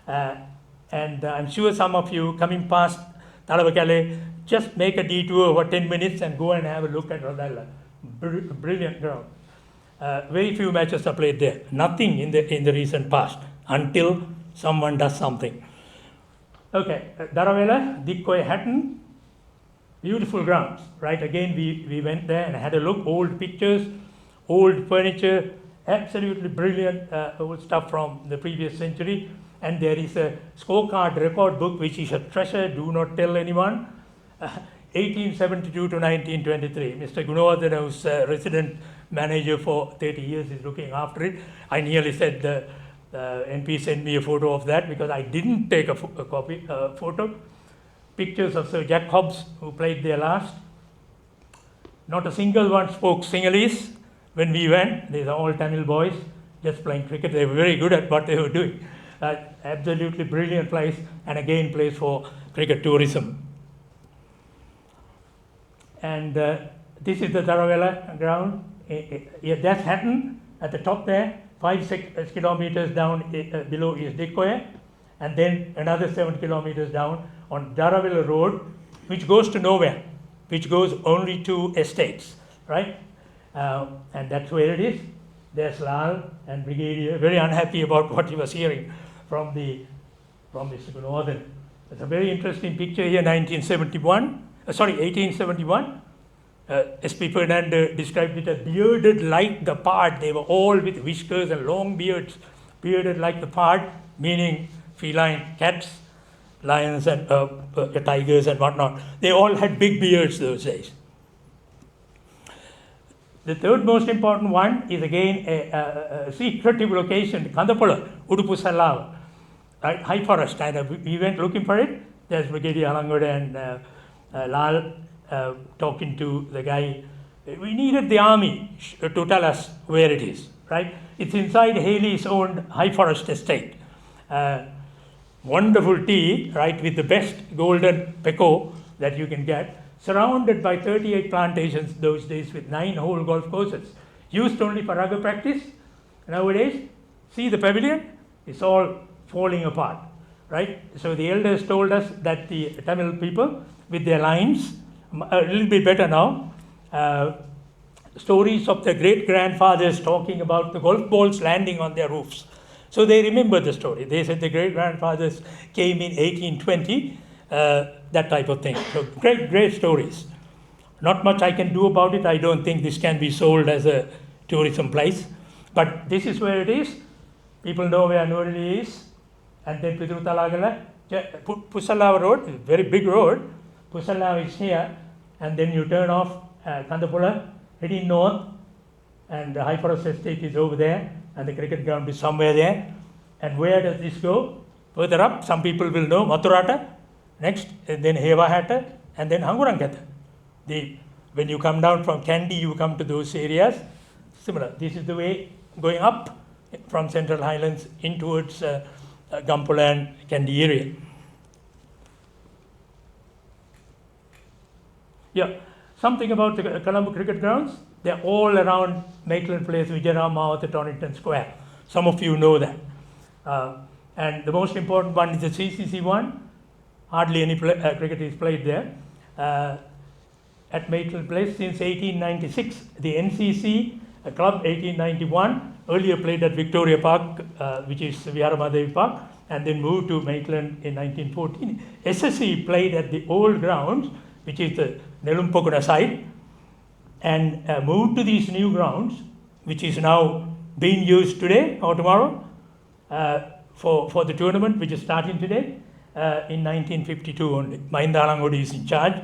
B: And I'm sure some of you coming past Talavakale, just make a detour over 10 minutes and go and have a look at Rodalla. Brilliant ground. Very few matches are played there. Nothing in the recent past until someone does something. Okay, Daravela, Dikkoy Hatton. Beautiful grounds, right? Again, we went there and had a look. Old pictures, old furniture, absolutely brilliant old stuff from the previous century. And there is a scorecard record book, which is a treasure. Do not tell anyone. 1872 to 1923. Mr. Gunawardena, who's resident manager for 30 years, is looking after it. I nearly said the MP sent me a photo of that because I didn't take a photo. Pictures of Sir Jack Hobbs, who played there last. Not a single one spoke Sinhalese when we went. These are all Tamil boys just playing cricket. They were very good at what they were doing. Absolutely brilliant place, and again place for cricket tourism. And this is the Taravella ground. Yeah, that's Hatton at the top there. 5-6 kilometers down below is Dikkoya, and then another 7 kilometers down on Daravilla Road, which goes to nowhere, which goes only to estates, right? And that's where it is. There's Lal and Brigadier, very unhappy about what he was hearing from Mr. Gunawardena. It's a very interesting picture here, 1871. S.P. Fernando described it as bearded like the pard. They were all with whiskers and long beards, bearded like the pard, meaning feline cats, lions and tigers and whatnot. They all had big beards those days. The third most important one is again a secretive location, Kandapula, Udupusalawa, right? High forest, and we went looking for it. There's Brigadier Halangoda and Lal talking to the guy. We needed the army to tell us where it is, right? It's inside Haley's owned high forest estate. Wonderful tea, right, with the best golden pekoe that you can get, surrounded by 38 plantations those days with 9 whole golf courses, used only for rugby practice. Nowadays, see the pavilion? It's all falling apart, right? So the elders told us that the Tamil people, with their lines, a little bit better now, stories of their great-grandfathers talking about the golf balls landing on their roofs. So they remember the story. They said the great-grandfathers came in 1820, that type of thing. So great stories. Not much I can do about it. I don't think this can be sold as a tourism place. But this is where it is. People know where Nurili is. And then Pidrutalagala, Pusalawa Road, is a very big road. Pusalawa is here. And then you turn off Kandapula, heading north. And the High Forest Estate is over there. And the cricket ground is somewhere there. And where does this go? Further up, some people will know Mathurata, next, and then Hevahata, and then Hangurangata. When you come down from Kandy, you come to those areas. Similar. This is the way going up from Central Highlands in towards Gampula and Kandy area. Yeah, something about the Colombo cricket grounds. They're all around Maitland Place, Vijayaram, the Torrington Square. Some of you know that. And the most important one is the CCC one. Hardly any cricket is played there. At Maitland Place since 1896. The NCC, a club 1891. earlier played at Victoria Park, which is Viharamaddevi Park, and then moved to Maitland in 1914. SSC played at the old grounds, which is the Nelumpokuna side, and moved to these new grounds, which is now being used today or tomorrow for the tournament, which is starting today, in 1952 only. Mahinda Alangodi is in charge,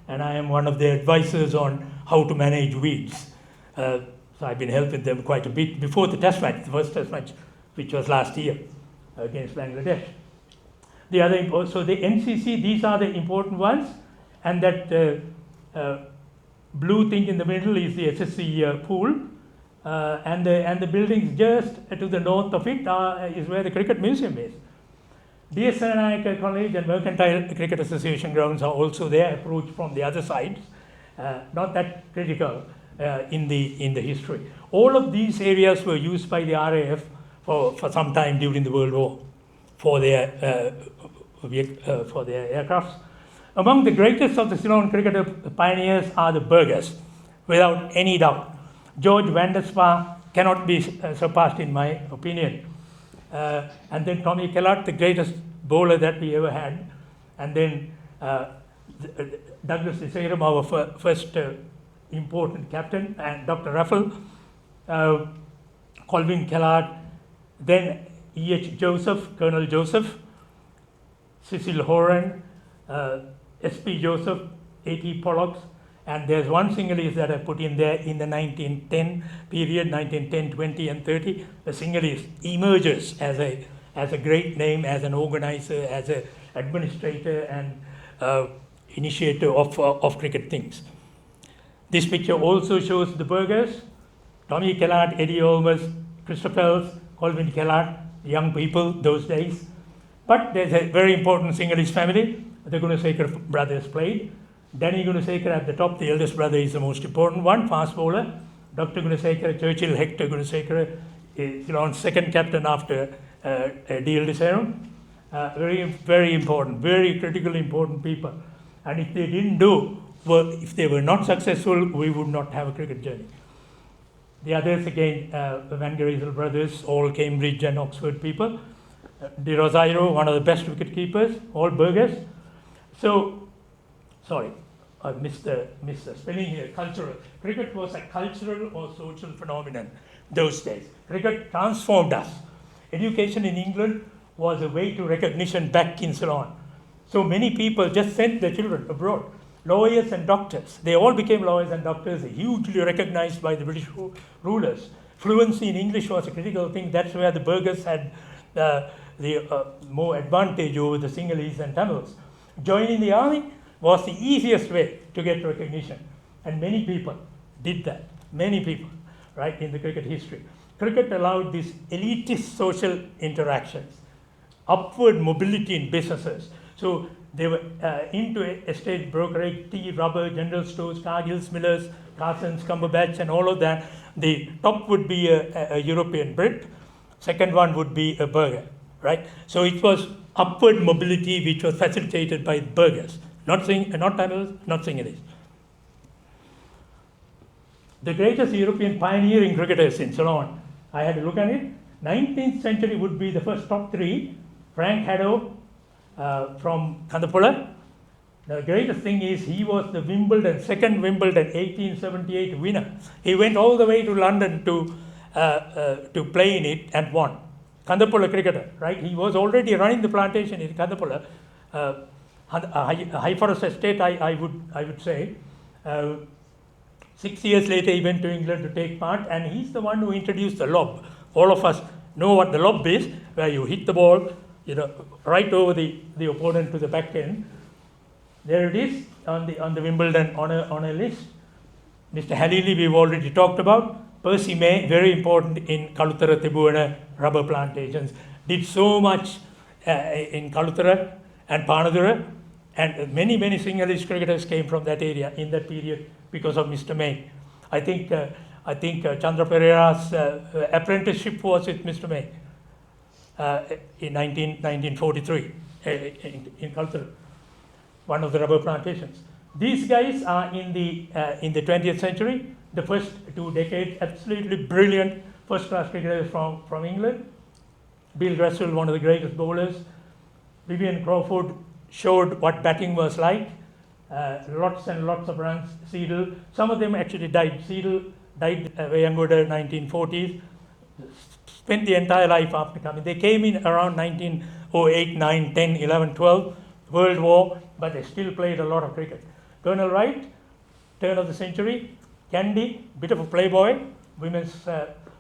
B: and I am one of the advisors on how to manage weeds. So I've been helping them quite a bit before the test match, the first test match, which was last year against Bangladesh. The other, so the NCC, these are the important ones, and that blue thing in the middle is the SSC pool, and the buildings just to the north of it is where the Cricket Museum is. DS Senanayake College and Mercantile Cricket Association grounds are also there, approached from the other sides, not that critical in the history. All of these areas were used by the RAF for some time during the World War for their aircrafts. Among the greatest of the Ceylon cricketer pioneers are the Burgers, without any doubt. George van der Spa cannot be surpassed in my opinion. And then Tommy Kellart, the greatest bowler that we ever had. And then Douglas Deserum, our first important captain, and Dr. Ruffle, Colvin Kellart, then E.H. Joseph, Colonel Joseph, Cecil Horan, S.P. Joseph, A.T. Pollocks, and there's one singlist that I put in there in the 1910 period, 1910, 20, and 30. The singlist emerges as a great name, as an organizer, as an administrator, and initiator of cricket things. This picture also shows the Burgers, Tommy Kellart, Eddie Olmers, Christophels, Colvin Kellart, young people those days. But there's a very important singlist family. The Gunasekar brothers played. Danny Gunasekar at the top, the eldest brother, is the most important one, fast bowler. Dr. Gunasekar, Churchill Hector Gunasekar, is Ceylon's second captain after D.L. Deserum. Very, very important, very critically important people. And if they didn't if they were not successful, we would not have a cricket journey. The others, again, the Van Geresel brothers, all Cambridge and Oxford people. De Rosario, one of the best wicket keepers, all Burgers. So, sorry, I missed the spelling here, cultural. Cricket was a cultural or social phenomenon those days. Cricket transformed us. Education in England was a way to recognition back in Ceylon. So many people just sent their children abroad. Lawyers and doctors, they all became lawyers and doctors, hugely recognized by the British rulers. Fluency in English was a critical thing. That's where the Burgers had the more advantage over the Sinhalese and Tamils. Joining the army was the easiest way to get recognition. And many people did that. Many people, right, in the cricket history. Cricket allowed these elitist social interactions, upward mobility in businesses. So they were into estate brokerage, tea, rubber, general stores, Cargills, Millers, Carsons, Cumberbatch, and all of that. The top would be a European Brit. Second one would be a Burger, right? So it was upward mobility which was facilitated by Burgers, not Tamils, not Sinhalese. The greatest European pioneering cricketers in Ceylon, I had a look at it. 19th century would be the first top three. Frank Haddo from Kandapula. The greatest thing is he was the second Wimbledon 1878 winner. He went all the way to London to play in it and won. Kandapula cricketer, right? He was already running the plantation in Kandapula, High Forest Estate, I would say. 6 years later, he went to England to take part, and he's the one who introduced the lob. All of us know what the lob is, where you hit the ball, right over the opponent to the back end. There it is on the Wimbledon honor list. Mr. Halili, we've already talked about. Percy May, very important in Kaluthara Thibuana rubber plantations. Did so much in Kaluthara and Panadura, and many Sinhalese cricketers came from that area in that period because of Mr. May. I think Chandra Pereira's apprenticeship was with Mr. May in 1943 in Kaluthara, one of the rubber plantations. These guys are in the 20th century, the first 2 decades, absolutely brilliant first-class cricketers from England. Bill Russell, one of the greatest bowlers. Vivian Crawford showed what batting was like. Lots and lots of runs. Seidel, some of them actually died. Seidel died way younger, 1940s. Spent the entire life after coming. They came in around 1908, 9, 10, 11, 12, World War, but they still played a lot of cricket. Colonel Wright, turn of the century. Candy, bit of a playboy, women's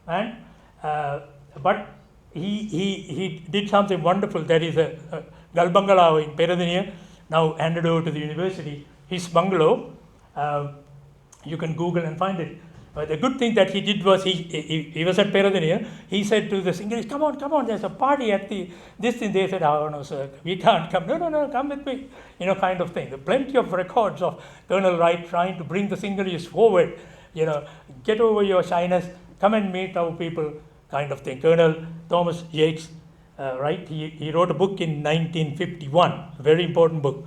B: man. But he did something wonderful. There is a Galbangalow in Peradeniya, now handed over to the university. His bungalow, you can Google and find it. But the good thing that he did was he was at Peradeniya. He said to the singers, come on, there's a party at this thing. They said, oh no sir, we can't come. No, come with me. Kind of thing. There are plenty of records of Colonel Wright trying to bring the Sinhalese forward. Get over your shyness, come and meet our people, kind of thing. Colonel Thomas Yates, Wright, he wrote a book in 1951, a very important book,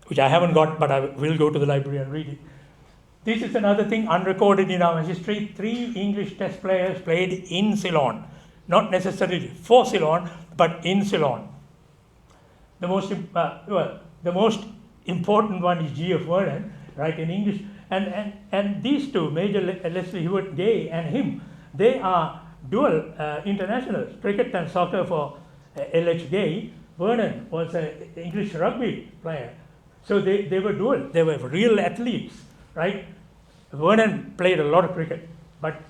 B: which I haven't got, but I will go to the library and read it. This is another thing unrecorded in our history. 3 English test players played in Ceylon. Not necessarily for Ceylon, but in Ceylon. The most important one is G.F. Vernon, right, in English. And these two, Major Leslie Hewitt Gay and him, they are dual internationals, cricket and soccer for L.H. Gay. Vernon was an English rugby player. So they were dual. They were real athletes, right? Vernon played a lot of cricket, but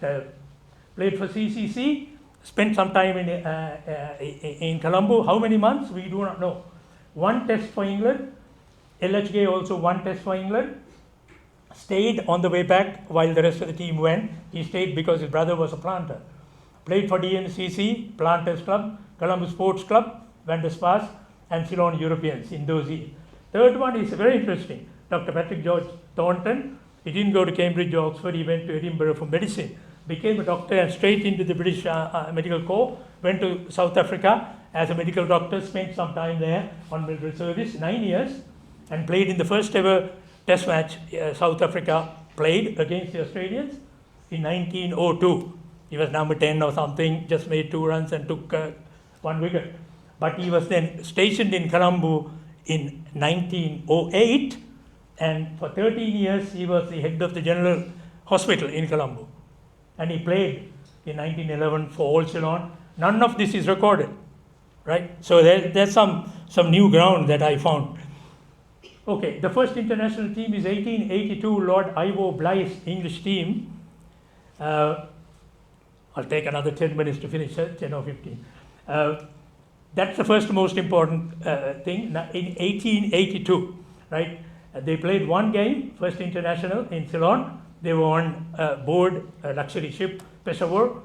B: played for CCC, spent some time in Colombo. How many months? We do not know. 1 test for England. L.H. Gay also 1 test for England. Stayed on the way back while the rest of the team went. He stayed because his brother was a planter. Played for DMCC, Planters Club, Colombo Sports Club, Van der Spas, and Ceylon Europeans in those years. Third one is very interesting. Dr. Patrick George Thornton. He didn't go to Cambridge or Oxford. He went to Edinburgh for medicine. Became a doctor and straight into the British Medical Corps. Went to South Africa as a medical doctor. Spent some time there on military service, 9 years, and played in the first ever test match South Africa played against the Australians in 1902. He was number 10 or something, just made 2 runs and took 1 wicket. But he was then stationed in Colombo in 1908, and for 13 years he was the head of the General Hospital in Colombo. And he played in 1911 for Old Ceylon. None of this is recorded, right? So there's some new ground that I found. Okay, the first international team is 1882, Lord Ivo Bligh's English team. I'll take another 10 minutes to finish, 10 or 15. That's the first most important thing. In 1882, right? They played 1 game, first international in Ceylon. They were on board a luxury ship, Peshawar,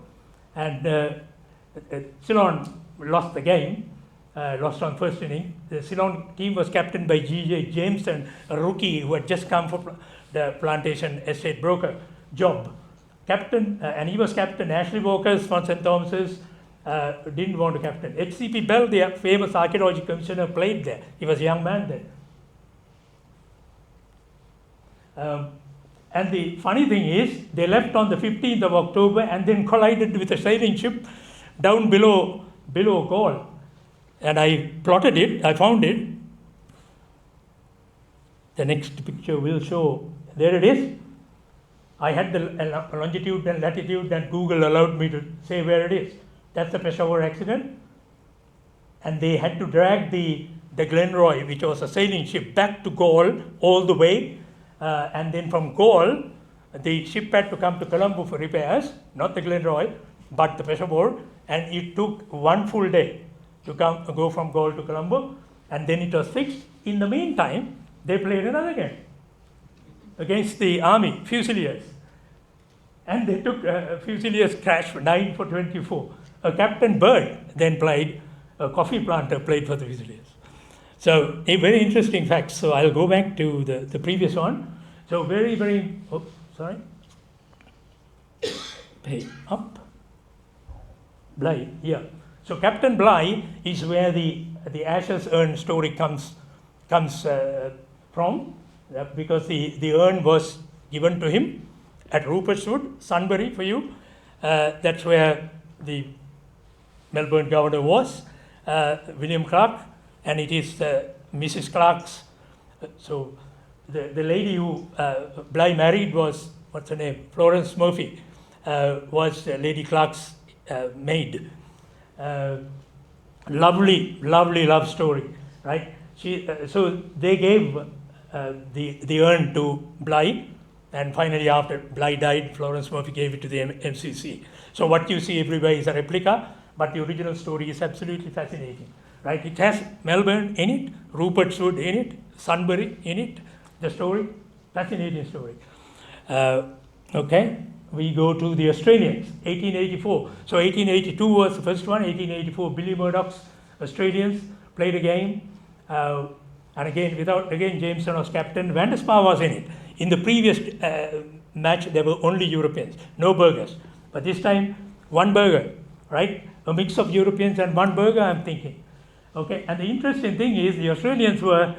B: and Ceylon lost the game, lost on first inning. The Ceylon team was captained by G.J. Jameson, a rookie who had just come for the plantation estate broker job. Captain, and he was captain. Ashley Walker's from St. Thomas's didn't want to captain. H.C.P. Bell, the famous archaeology commissioner, played there. He was a young man then. And the funny thing is, they left on the 15th of October and then collided with a sailing ship down below Gaul. And I plotted it, I found it. The next picture will show, there it is. I had the longitude and latitude, and Google allowed me to say where it is. That's the Peshawar accident. And they had to drag the Glenroy, which was a sailing ship, back to Gaul all the way. And then from Gaul, the ship had to come to Colombo for repairs, not the Glenroy, but the Peshawar. And it took 1 full day to go from Gaul to Colombo. And then it was fixed. In the meantime, they played another game against the army, Fusiliers. And they took Fusiliers crash for 9 for 24. Captain Bird then played, a coffee planter played for the Fusiliers. So a very interesting fact. So I'll go back to the previous one. So very, pay up. Bligh, yeah. So Captain Bligh is where the Ashes urn story comes from, because the urn was given to him at Rupertswood, Sunbury for you. That's where the Melbourne governor was, William Clark, and it is Mrs. Clark's. So the lady who Bligh married was, what's her name? Florence Murphy, was Lady Clark's maid. Lovely love story, right? So they gave the urn to Bligh, and finally after Bligh died, Florence Murphy gave it to the MCC. So what you see everywhere is a replica, but the original story is absolutely fascinating, right? It has Melbourne in it, Rupert's Wood in it, Sunbury in it, the story, fascinating story. Okay, we go to the Australians, 1884. So 1882 was the first one, 1884, Billy Murdoch's Australians played a game, and again Jameson was captain, Van der Spa was in it. In the previous match, there were only Europeans, no Burghers. But this time, one Burgher, right? A mix of Europeans and one Burgher, I'm thinking. Okay, and the interesting thing is the Australians were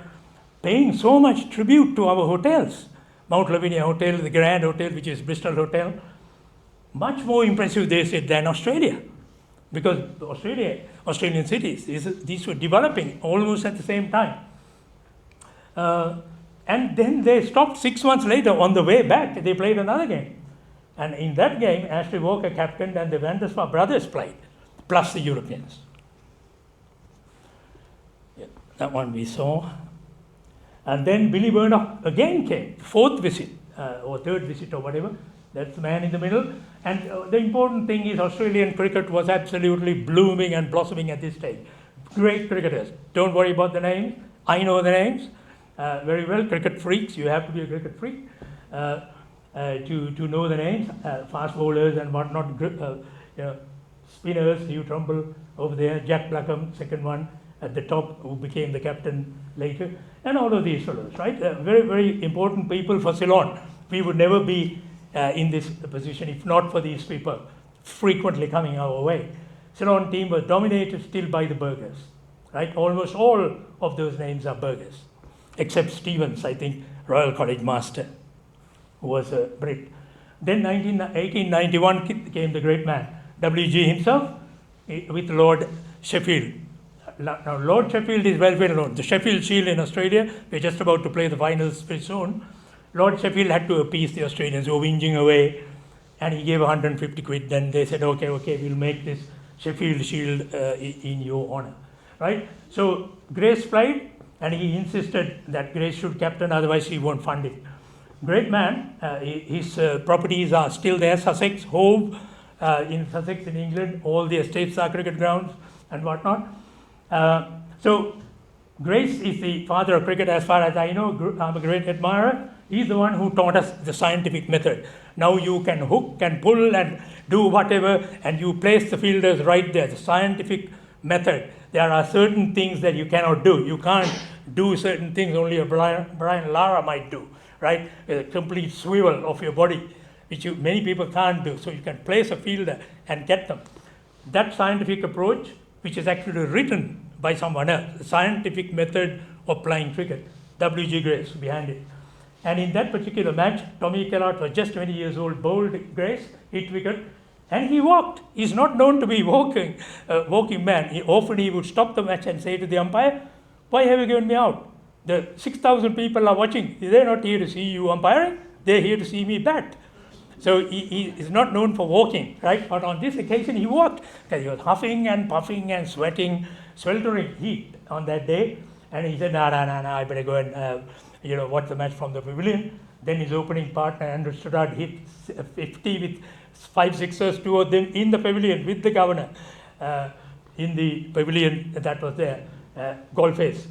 B: paying so much tribute to our hotels. Mount Lavinia Hotel, the Grand Hotel, which is Bristol Hotel, much more impressive, they said, than Australia. Because Australian cities, these were developing almost at the same time. And then they stopped 6 months later. On the way back, they played another game. And in that game, Ashley Walker captained and the Van der Spa brothers played, plus the Europeans. Yeah, that one we saw. And then Billy Murdoch again came, fourth visit, or third visit or whatever. That's the man in the middle. And the important thing is Australian cricket was absolutely blooming and blossoming at this stage. Great cricketers. Don't worry about the names. I know the names very well. Cricket freaks. You have to be a cricket freak to know the names. Fast bowlers and whatnot. Spinners, Hugh Trumbull over there. Jack Blackham, second one at the top, who became the captain later. And all of these fellows, right? Very, very important people for Ceylon. We would never be in this position if not for these people frequently coming our way. Ceylon team was dominated still by the Burghers, right? Almost all of those names are Burghers, except Stevens, I think, Royal College Master, who was a Brit. Then 1891 came the great man, W.G. himself, with Lord Sheffield. Now, Lord Sheffield is well known. The Sheffield Shield in Australia, we're just about to play the finals very soon. Lord Sheffield had to appease the Australians who were whinging away, and he gave 150 quid. Then they said, okay, we'll make this Sheffield Shield in your honour, right? So Grace played, and he insisted that Grace should captain, otherwise he won't fund it. Great man. His properties are still there, Sussex, Hove, in Sussex in England. All the estates are cricket grounds and whatnot. So Grace is the father of cricket as far as I know. I'm a great admirer. He's the one who taught us the scientific method. Now you can hook and pull and do whatever, and you place the fielders right there. The scientific method. There are certain things that you cannot do. You can't do certain things only a Brian Lara might do, right? A complete swivel of your body, which many people can't do. So you can place a fielder and get them. That scientific approach, which is actually written by someone else, the scientific method of playing cricket, W.G. Grace behind it. And in that particular match, Tommy Kellott was just 20 years old, bowled Grace, hit wicket, and he walked. He's not known to be a walking man. Often he would stop the match and say to the umpire, why have you given me out? The 6,000 people are watching. They're not here to see you umpiring. They're here to see me bat. So he is not known for walking, right? But on this occasion, he walked because he was huffing and puffing and sweating, sweltering heat on that day. And he said, no, I better go and watch the match from the pavilion. Then his opening partner, Andrew Stoddard, hit 50 with 5 sixers, 2 of them in the pavilion with the governor in the pavilion that was there, golf face.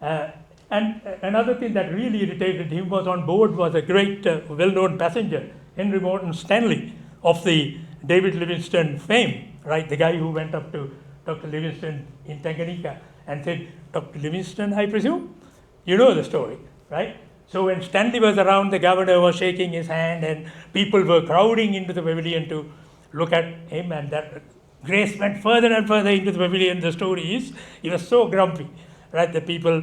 B: And another thing that really irritated him was on board was a great well-known passenger, Henry Morton Stanley of the David Livingstone fame, right? The guy who went up to Dr. Livingstone in Tanganyika and said, Dr. Livingstone, I presume? You know the story, right? So when Stanley was around, the governor was shaking his hand and people were crowding into the pavilion to look at him, and that Grace went further and further into the pavilion. The story is, he was so grumpy, right? The people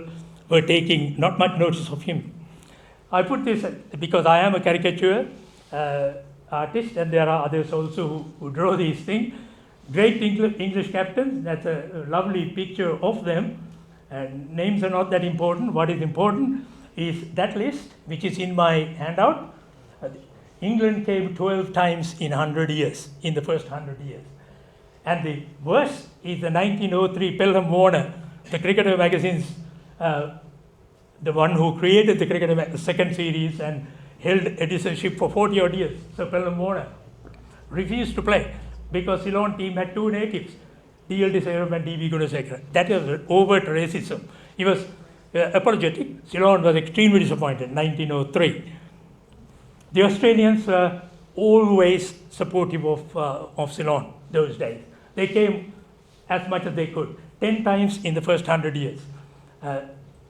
B: were taking not much notice of him. I put this because I am a caricature. artist, and there are others also who draw these things. Great English captains. That's a lovely picture of them. And names are not that important. What is important is that list, which is in my handout. England came 12 times in 100 years, in the first 100 years. And the worst is the 1903 Pelham Warner, the Cricketer magazine's, the one who created the Cricketer second series and held editorship for 40 odd years. So Pelham Warner refused to play because Ceylon team had two natives, D.L. Desarum and D.B. Gunasekara. That was overt racism. He was apologetic. Ceylon was extremely disappointed in 1903. The Australians were always supportive of Ceylon those days. They came as much as they could, 10 times in the first 100 years.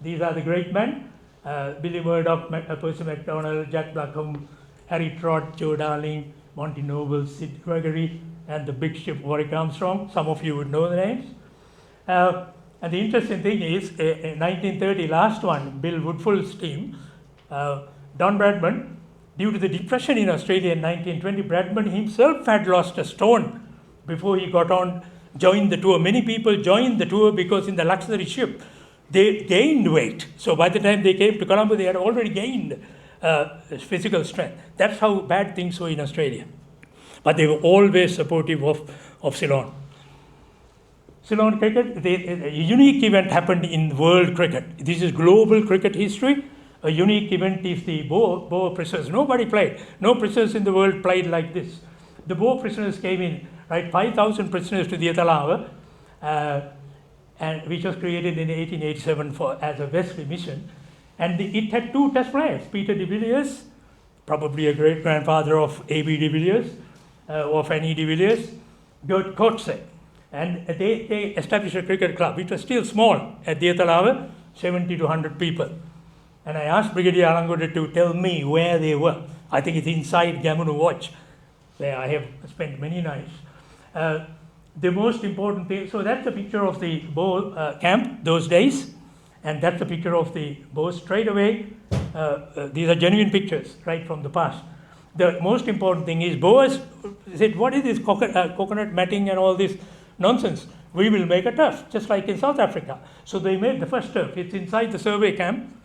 B: These are the great men, Billy Murdoch, Percy MacDonald, Jack Blackham, Harry Trott, Joe Darling, Monty Noble, Sid Gregory, and the big ship Warwick Armstrong. Some of you would know the names. And the interesting thing is, in 1930, last one, Bill Woodfull's team, Don Bradman, due to the depression in Australia in 1920, Bradman himself had lost a stone before he joined the tour. Many people joined the tour because in the luxury ship, they gained weight. So by the time they came to Colombo, they had already gained physical strength. That's how bad things were in Australia. But they were always supportive of Ceylon. Ceylon cricket, a unique event happened in world cricket. This is global cricket history. A unique event is the Boer prisoners. Nobody played. No prisoners in the world played like this. The Boer prisoners came in, right, 5,000 prisoners to the Etalawa, and which was created in 1887 as a Wesley mission. And it had two test players, Peter de Villiers, probably a great-grandfather of A.B. de Villiers, or Fanny de Villiers, Gert Coetzee. And they established a cricket club, which was still small at the Etalawa, 70 to 100 people. And I asked Brigadier Alangoda to tell me where they were. I think it's inside Gamunu Watch, where I have spent many nights. The most important thing, so that's a picture of the Boer camp those days, and that's a picture of the Boers straight away. These are genuine pictures, right from the past. The most important thing is Boers said, what is this coconut matting and all this nonsense? We will make a turf, just like in South Africa. So they made the first turf. It's inside the survey camp.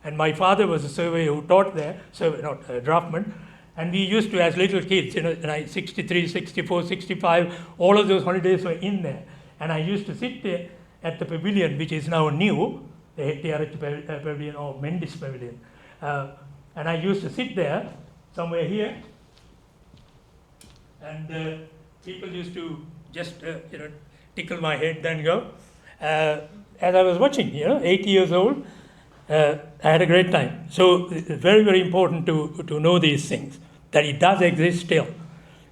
B: And my father was a surveyor who taught there, not a draftman. And we used to, as little kids, 63, 64, 65, all of those holidays were in there. And I used to sit there at the pavilion, which is now new, the TRH pavilion or Mendes pavilion. And I used to sit there, somewhere here, and people used to just, tickle my head, then go. As I was watching, 8 years old, I had a great time. So it's very, very important to know these things, that it does exist still.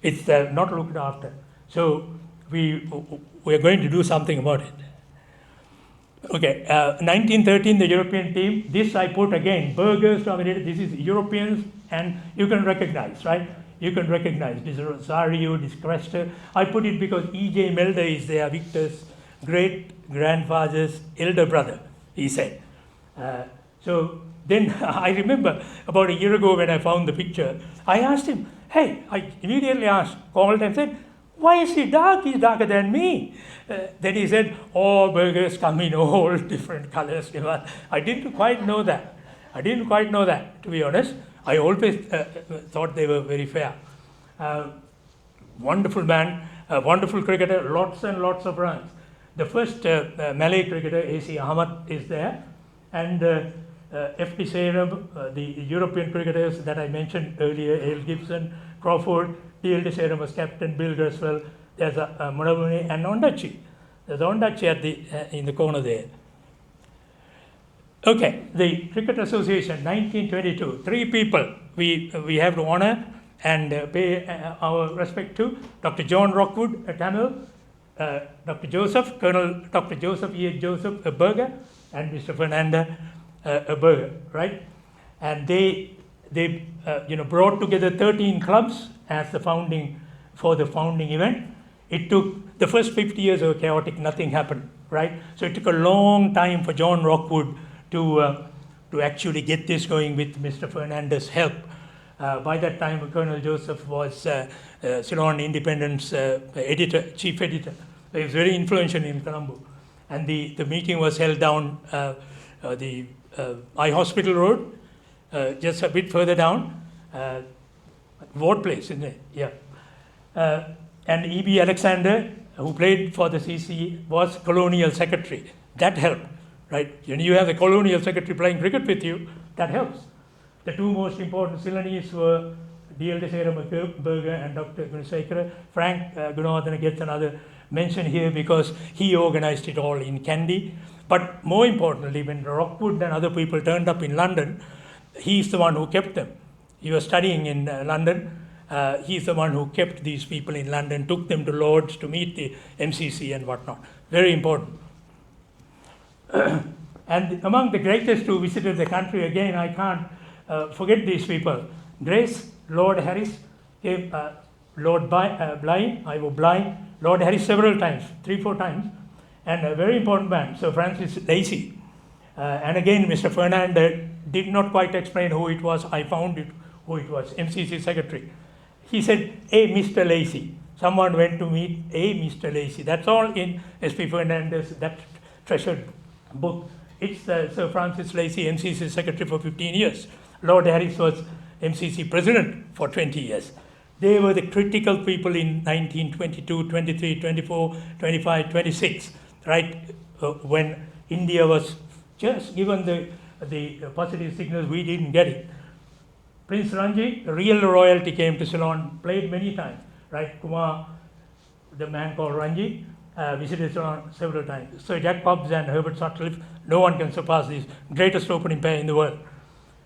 B: It's not looked after. So we are going to do something about it. Okay, 1913, the European team. This I put again, burgers dominated. This is Europeans, and you can recognize, right? You can recognize this Rosario, this Cresta. I put it because E.J. Melder is there, Victor's great-grandfather's elder brother, he said. So then I remember about a year ago when I found the picture, I asked him, hey, I immediately called and said, why is he dark? He's darker than me. Then he said, all burgers come in all different colors. I didn't quite know that. To be honest. I always thought they were very fair. Wonderful man, wonderful cricketer, lots and lots of runs. The first Malay cricketer, A.C. Ahmad, is there. And F.P. Serum, the European cricketers that I mentioned earlier, A.L. Gibson, Crawford, D.L. Desarum was captain, Bill Greswell, there's Munawune and Ondachi. There's Ondachi in the corner there. Okay, the Cricket Association, 1922, 3 people we have to honor and pay our respect to. Dr. John Rockwood, a Tamil, Dr. Joseph, Colonel Dr. Joseph E. Joseph, a Burger, and Mr. Fernanda, a Burger, right? And they brought together 13 clubs as the founding event. It took, the first 50 years were chaotic, nothing happened, right? So it took a long time for John Rockwood to actually get this going with Mr. Fernanda's help. By that time, Colonel Joseph was Ceylon Independence editor, chief editor. He was very influential in Colombo. And the meeting was held down the Eye Hospital Road, just a bit further down, Ward Place, isn't it? Yeah. And E.B. Alexander, who played for the CC, was colonial secretary. That helped, right? When you have the colonial secretary playing cricket with you, that helps. The two most important Ceylonese were D.L. Berger and Dr. Gunasekara. Frank Gunawardena gets another mention here because he organized it all in Kandy. But more importantly, when Rockwood and other people turned up in London, he's the one who kept them. He was studying in London. He's the one who kept these people in London, took them to Lord's to meet the MCC and whatnot. Very important. And among the greatest who visited the country, again, I can't forget these people. Grace, Lord Harris, came, Lord Bligh, Ivor Bligh, Lord Harris several times, 3-4 times, and a very important man, Sir Francis Lacey. And again, Mr. Fernand did not quite explain who it was. I found it, who it was, MCC secretary. He said, "Hey, Mr. Lacey." Someone went to meet a Mr. Lacey. That's all in S.P. Fernandez, that treasured book. It's Sir Francis Lacey, MCC secretary for 15 years. Lord Harris was MCC president for 20 years. They were the critical people in 1922, 23, 24, 25, 26, right? When India was just given the positive signals, we didn't get it. Prince Ranjit, real royalty, came to Ceylon, played many times, right? Kumar, the man called Ranjit, visited Ceylon several times. So Jack Pobbs and Herbert Sutcliffe, no one can surpass these greatest opening pair in the world.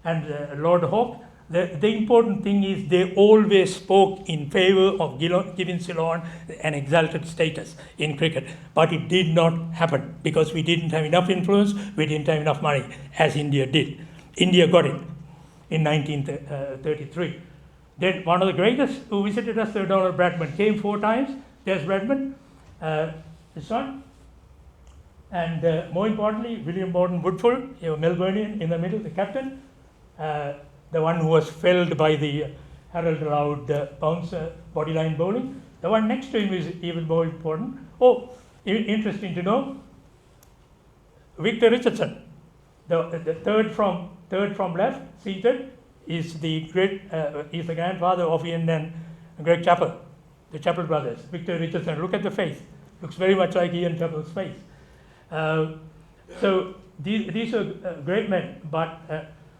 B: And Lord Hawke, the important thing is they always spoke in favor of giving Ceylon an exalted status in cricket. But it did not happen because we didn't have enough influence, we didn't have enough money, as India did. India got it in 1933. Then one of the greatest who visited us, Sir Donald Bradman, came 4 times. There's Bradman, his son. And more importantly, William Borden Woodfull, a Melbourneian in the middle, the captain. The one who was felled by the Harold Allowed bouncer bodyline bowling. The one next to him is even more important. Oh, interesting to know, Victor Richardson, the third from left, seated, is the is the grandfather of Ian and Greg Chappell, the Chappell brothers. Victor Richardson, look at the face, looks very much like Ian Chappell's face. So these are great men, but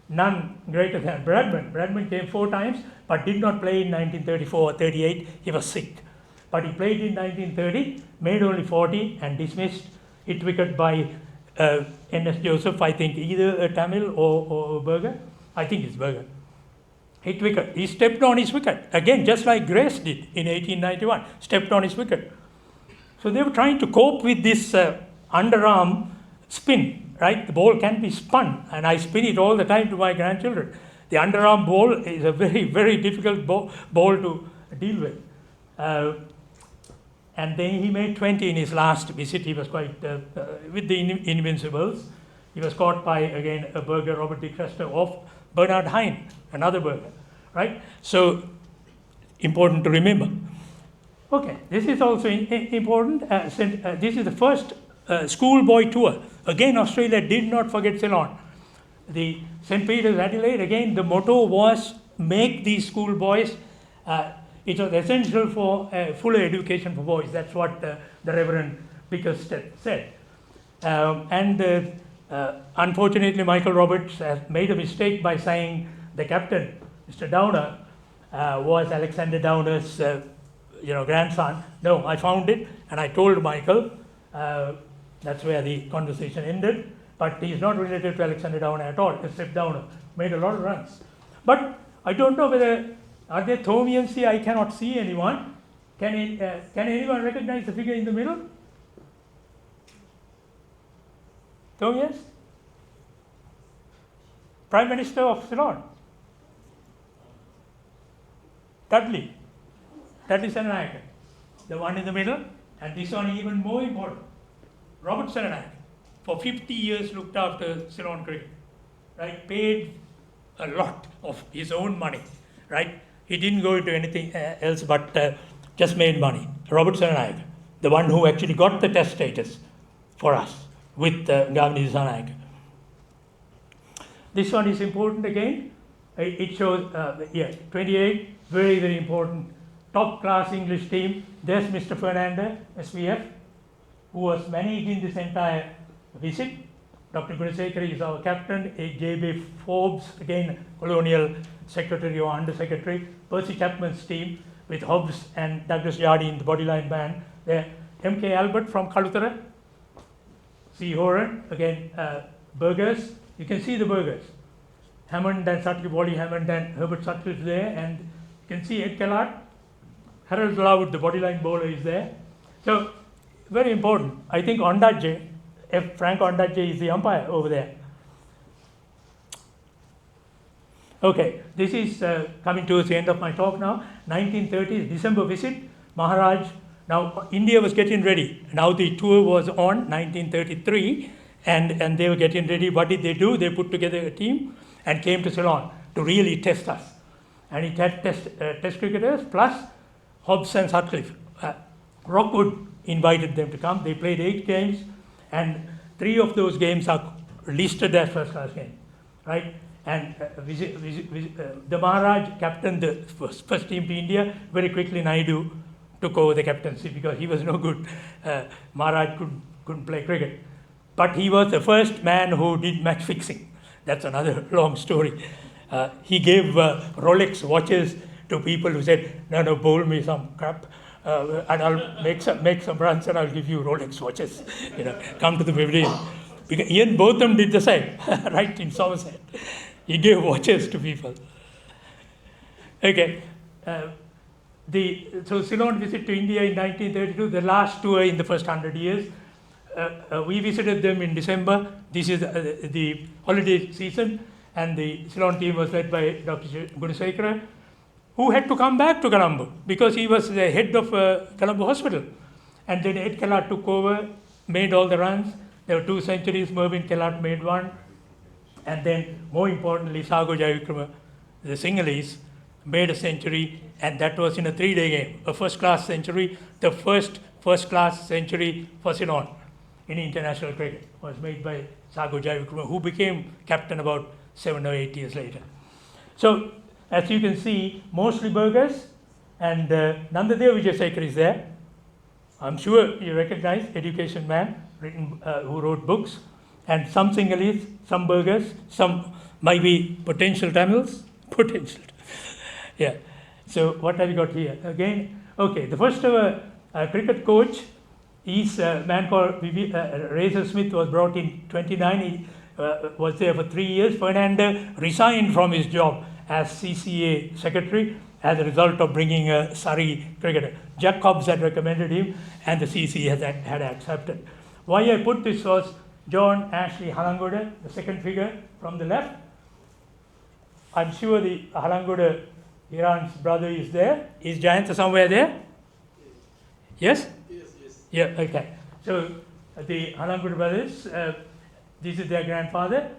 B: none greater than Bradman. Bradman came 4 times, but did not play in 1934 or 38. He was sick. But he played in 1930, made only 40, and dismissed, hit wicket by N.S. Joseph, I think either a Tamil or Berger. I think it's Berger. Hit wicket. He stepped on his wicket. Again, just like Grace did in 1891, stepped on his wicket. So they were trying to cope with this underarm spin. Right, the ball can be spun, and I spin it all the time to my grandchildren. The underarm ball is a very, very difficult ball to deal with. And then he made 20 in his last visit. He was quite, with the Invincibles, he was caught by, again, a Berger, Robert de Cresta, of Bernard Hine, another Berger, right? So, important to remember. Okay, this is also important. This is the first schoolboy tour. Again, Australia did not forget Ceylon. The St. Peter's Adelaide, again, the motto was make these schoolboys, it was essential for fuller education for boys. That's what the Reverend Bickerstead said. Unfortunately, Michael Roberts made a mistake by saying the captain, Mr. Downer, was Alexander Downer's grandson. No, I found it, and I told Michael. That's where the conversation ended. But he is not related to Alexander Downer at all, except Downer. Made a lot of runs. But I don't know whether, are there Thomians here? I cannot see anyone. Can anyone recognize the figure in the middle? Thomians? Prime Minister of Ceylon. Dudley Senanayakan. The one in the middle. And this one even more important. Robert Senanayakan, for 50 years looked after Ceylon cricket, right? Paid a lot of his own money, right? He didn't go into anything else but just made money. Robert Saranaik, the one who actually got the test status for us with Gavin Saranaik. This one is important again. It shows, 28, very, very important. Top class English team. There's Mr. Fernandez, SVF, who was managing this entire visit. Dr. Gunasekara is our captain. J.B. Forbes, again, Colonial Secretary or Under Secretary. Percy Chapman's team with Hobbs and Douglas Yardy in the bodyline band. There, M.K. Albert from Kalutara. C. Horan, again, Burgers. You can see the Burgers. Hammond and Sutcliffe, Wally Hammond and Herbert Sutcliffe there. And you can see Ed Kellard. Harold Loud, the bodyline bowler, is there. So, very important. I think Ondaje, Frank Ondaje is the umpire over there. Okay, this is coming towards the end of my talk now. 1930s, December visit, Maharaj. Now, India was getting ready. Now the tour was on, 1933, and they were getting ready. What did they do? They put together a team and came to Ceylon to really test us. And it had test cricketers plus Hobbs and Sutcliffe. Rockwood invited them to come. They played 8 games, and 3 of those games are listed as first-class games, right? And the Maharaj captained the first team to India. Very quickly, Naidu took over the captaincy because he was no good. Maharaj couldn't play cricket. But he was the first man who did match fixing. That's another long story. He gave Rolex watches to people who said, no, bowl me some crap, and I'll make some runs and I'll give you Rolex watches. Come to the pavilion. Because Ian Botham did the same, right, in Somerset. He gave watches to people. Okay. So Ceylon visit to India in 1932, the last tour in the first 100 years. We visited them in December. This is the holiday season, and the Ceylon team was led by Dr. Gunasekara, who had to come back to Colombo because he was the head of Colombo Hospital. And then Ed Kellard took over, made all the runs. There were 2 centuries. Mervyn Kellard made 1. And then, more importantly, Sago Jayavikrama, the Sinhalese, made a century, and that was in a 3-day game. A first-class century, the first-class century for Ceylon in international cricket was made by Sago Jayavikrama, who became captain about 7 or 8 years later. So, as you can see, mostly Burgers, and Nandadev Vijayasekar is there. I'm sure you recognize, education man, who wrote books, and some Sinhalese, some Burgers, some might be potential Tamils, potential. Yeah. So what have you got here? Again, okay, the first ever cricket coach is a man called Razor Smith, was brought in 29. He was there for 3 years. Fernandez resigned from his job as CCA secretary as a result of bringing a Surrey cricketer. Jack Hobbs had recommended him, and the CCA had accepted. Why I put this was John Ashley Halangoda, the second figure from the left. I'm sure the Halangoda, Iran's brother, is there. Is Jayanta somewhere there? Yes?
C: Yes.
B: Yeah, okay. So the Halangoda brothers, this is their grandfather.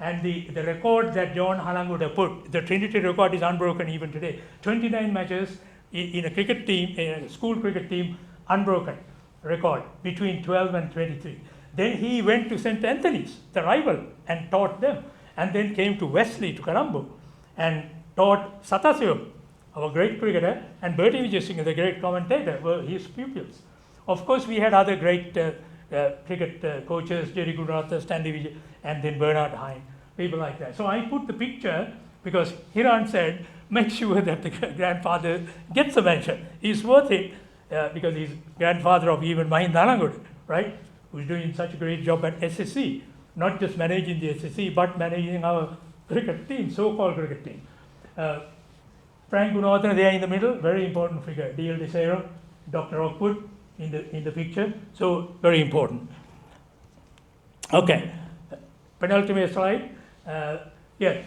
B: And the record that John Halangoda put, the Trinity record is unbroken even today. 29 matches in a cricket team, in a school cricket team, unbroken record between 12 and 23. Then he went to St. Anthony's, the rival, and taught them. And then came to Wesley, to Colombo, and taught Sathasivam, our great cricketer, and Bertie Vijayasinghe, the great commentator, were his pupils. Of course, we had other great cricket coaches, Jerry Gunaratha, Stanley Vijay, and then Bernard Hine, people like that. So I put the picture because Hiran said, make sure that the grandfather gets a mention. He's worth it because he's grandfather of even Mahinda Halangoda, right? Who's doing such a great job at SSC, not just managing the SSC, but managing our cricket team, so-called cricket team. Frank Gunawardena there in the middle, very important figure. D.L. Desero, Dr. Rockwood in the picture, so very important. Okay, penultimate slide. Yeah,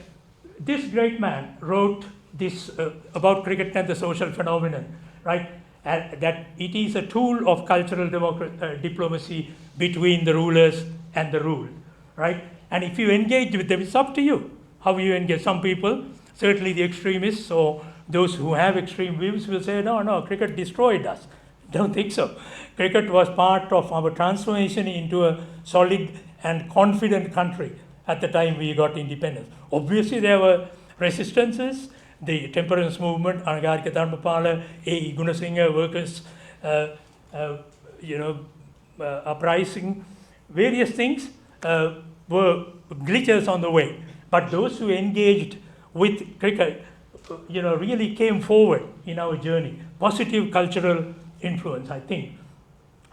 B: this great man wrote this about cricket and the social phenomenon, right? And that it is a tool of cultural diplomacy between the rulers and the ruled, right? And if you engage with them, it's up to you how you engage. Some people Certainly the extremists or those who have extreme views will say, no, cricket destroyed us. Don't think so. Cricket was part of our transformation into a solid and confident country at the time we got independence. Obviously, there were resistances, the temperance movement, Anagarika Dharmapala, A.E. Gunasinghe, workers, uprising, various things were glitches on the way. But those who engaged with cricket, really came forward in our journey. Positive cultural influence, I think.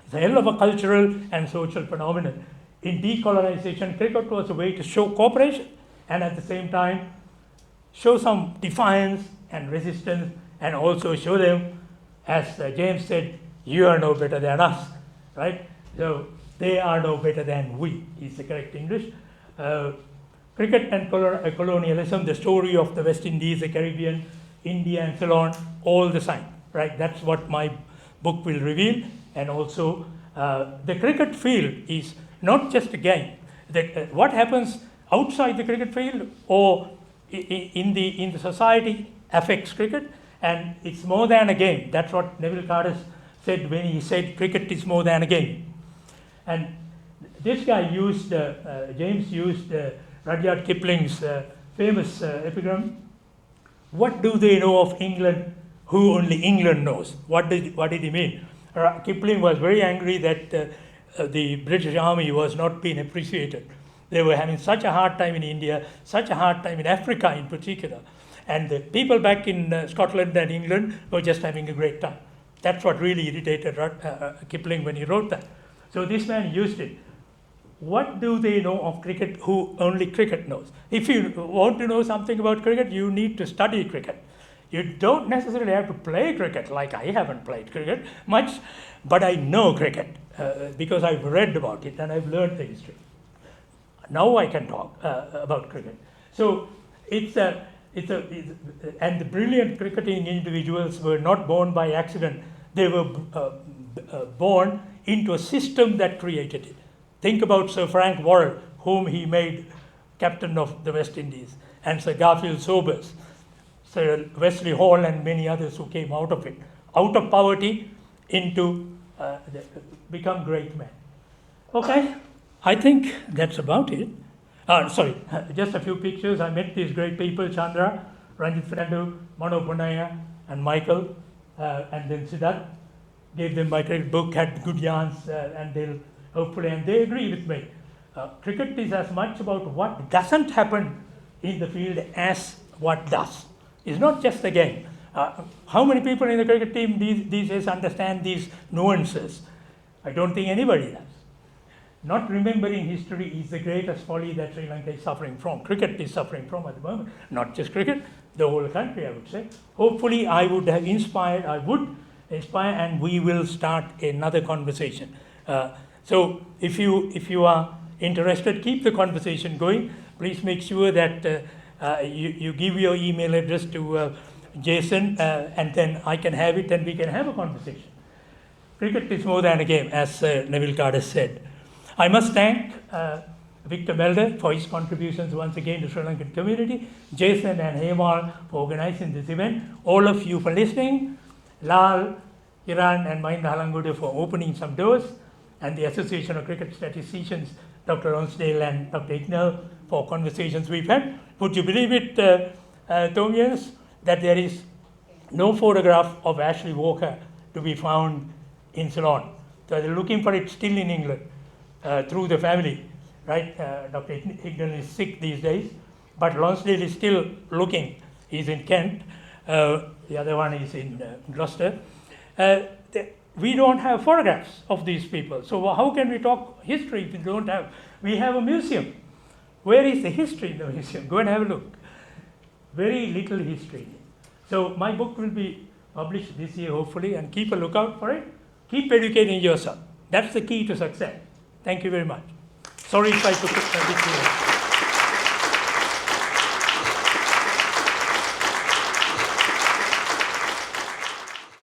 B: It's a hell of a cultural and social phenomenon. In decolonization, cricket was a way to show cooperation and at the same time show some defiance and resistance, and also show them, as James said, you are no better than us, right? So they are no better than we, is the correct English. Cricket and colonialism, the story of the West Indies, the Caribbean, India and Ceylon, all the same, right? That's what my book will reveal. And also the cricket field is not just a game. What happens outside the cricket field or in the society affects cricket, and it's more than a game. That's what Neville Carter said when he said cricket is more than a game. And this guy used, James used Rudyard Kipling's famous epigram, what do they know of England who only England knows? What did he mean? Kipling was very angry that the British Army was not being appreciated. They were having such a hard time in India, such a hard time in Africa in particular. And the people back in Scotland and England were just having a great time. That's what really irritated Kipling when he wrote that. So this man used it. What do they know of cricket who only cricket knows? If you want to know something about cricket, you need to study cricket. You don't necessarily have to play cricket, like I haven't played cricket much, but I know cricket because I've read about it and I've learned the history. Now I can talk about cricket. So and the brilliant cricketing individuals were not born by accident. They were born into a system that created it. Think about Sir Frank Worrell, whom he made captain of the West Indies, and Sir Garfield Sobers, Sir Wesley Hall, and many others who came out of it, out of poverty into become great men. Okay, I think that's about it. Sorry, just a few pictures. I met these great people, Chandra, Ranjit Fernando, Mano Punaya, and Michael, and then Siddharth. Gave them my great book, had good yarns, and they'll hopefully, and they agree with me. Cricket is as much about what doesn't happen in the field as what does. It's not just a game. How many people in the cricket team these days understand these nuances? I don't think anybody does. Not remembering history is the greatest folly that Sri Lanka is suffering from. Cricket is suffering from at the moment. Not just cricket, the whole country, I would say. Hopefully, I would inspire, and we will start another conversation. So if you are interested, keep the conversation going. Please make sure that you give your email address to Jason, and then I can have it and we can have a conversation. Cricket is more than a game, as Neville Carter said. I must thank Victor Melder for his contributions once again to Sri Lankan community, Jason and Hemal for organizing this event, all of you for listening, Lal, Kiran and Mahinda Halangude for opening some doors, and the Association of Cricket Statisticians, Dr. Lonsdale and Dr. Ignell, for conversations we've had. Would you believe it, Tomians, that there is no photograph of Ashley Walker to be found in Ceylon? So they're looking for it still in England through the family, right? Dr. Ignell is sick these days, but Lonsdale is still looking. He's in Kent. The other one is in Gloucester. We don't have photographs of these people. So how can we talk history if we don't have? We have a museum. Where is the history in the museum? Go and have a look. Very little history. So my book will be published this year, hopefully, and keep a lookout for it. Keep educating yourself. That's the key to success. Thank you very much. Sorry if I took it a bit too long.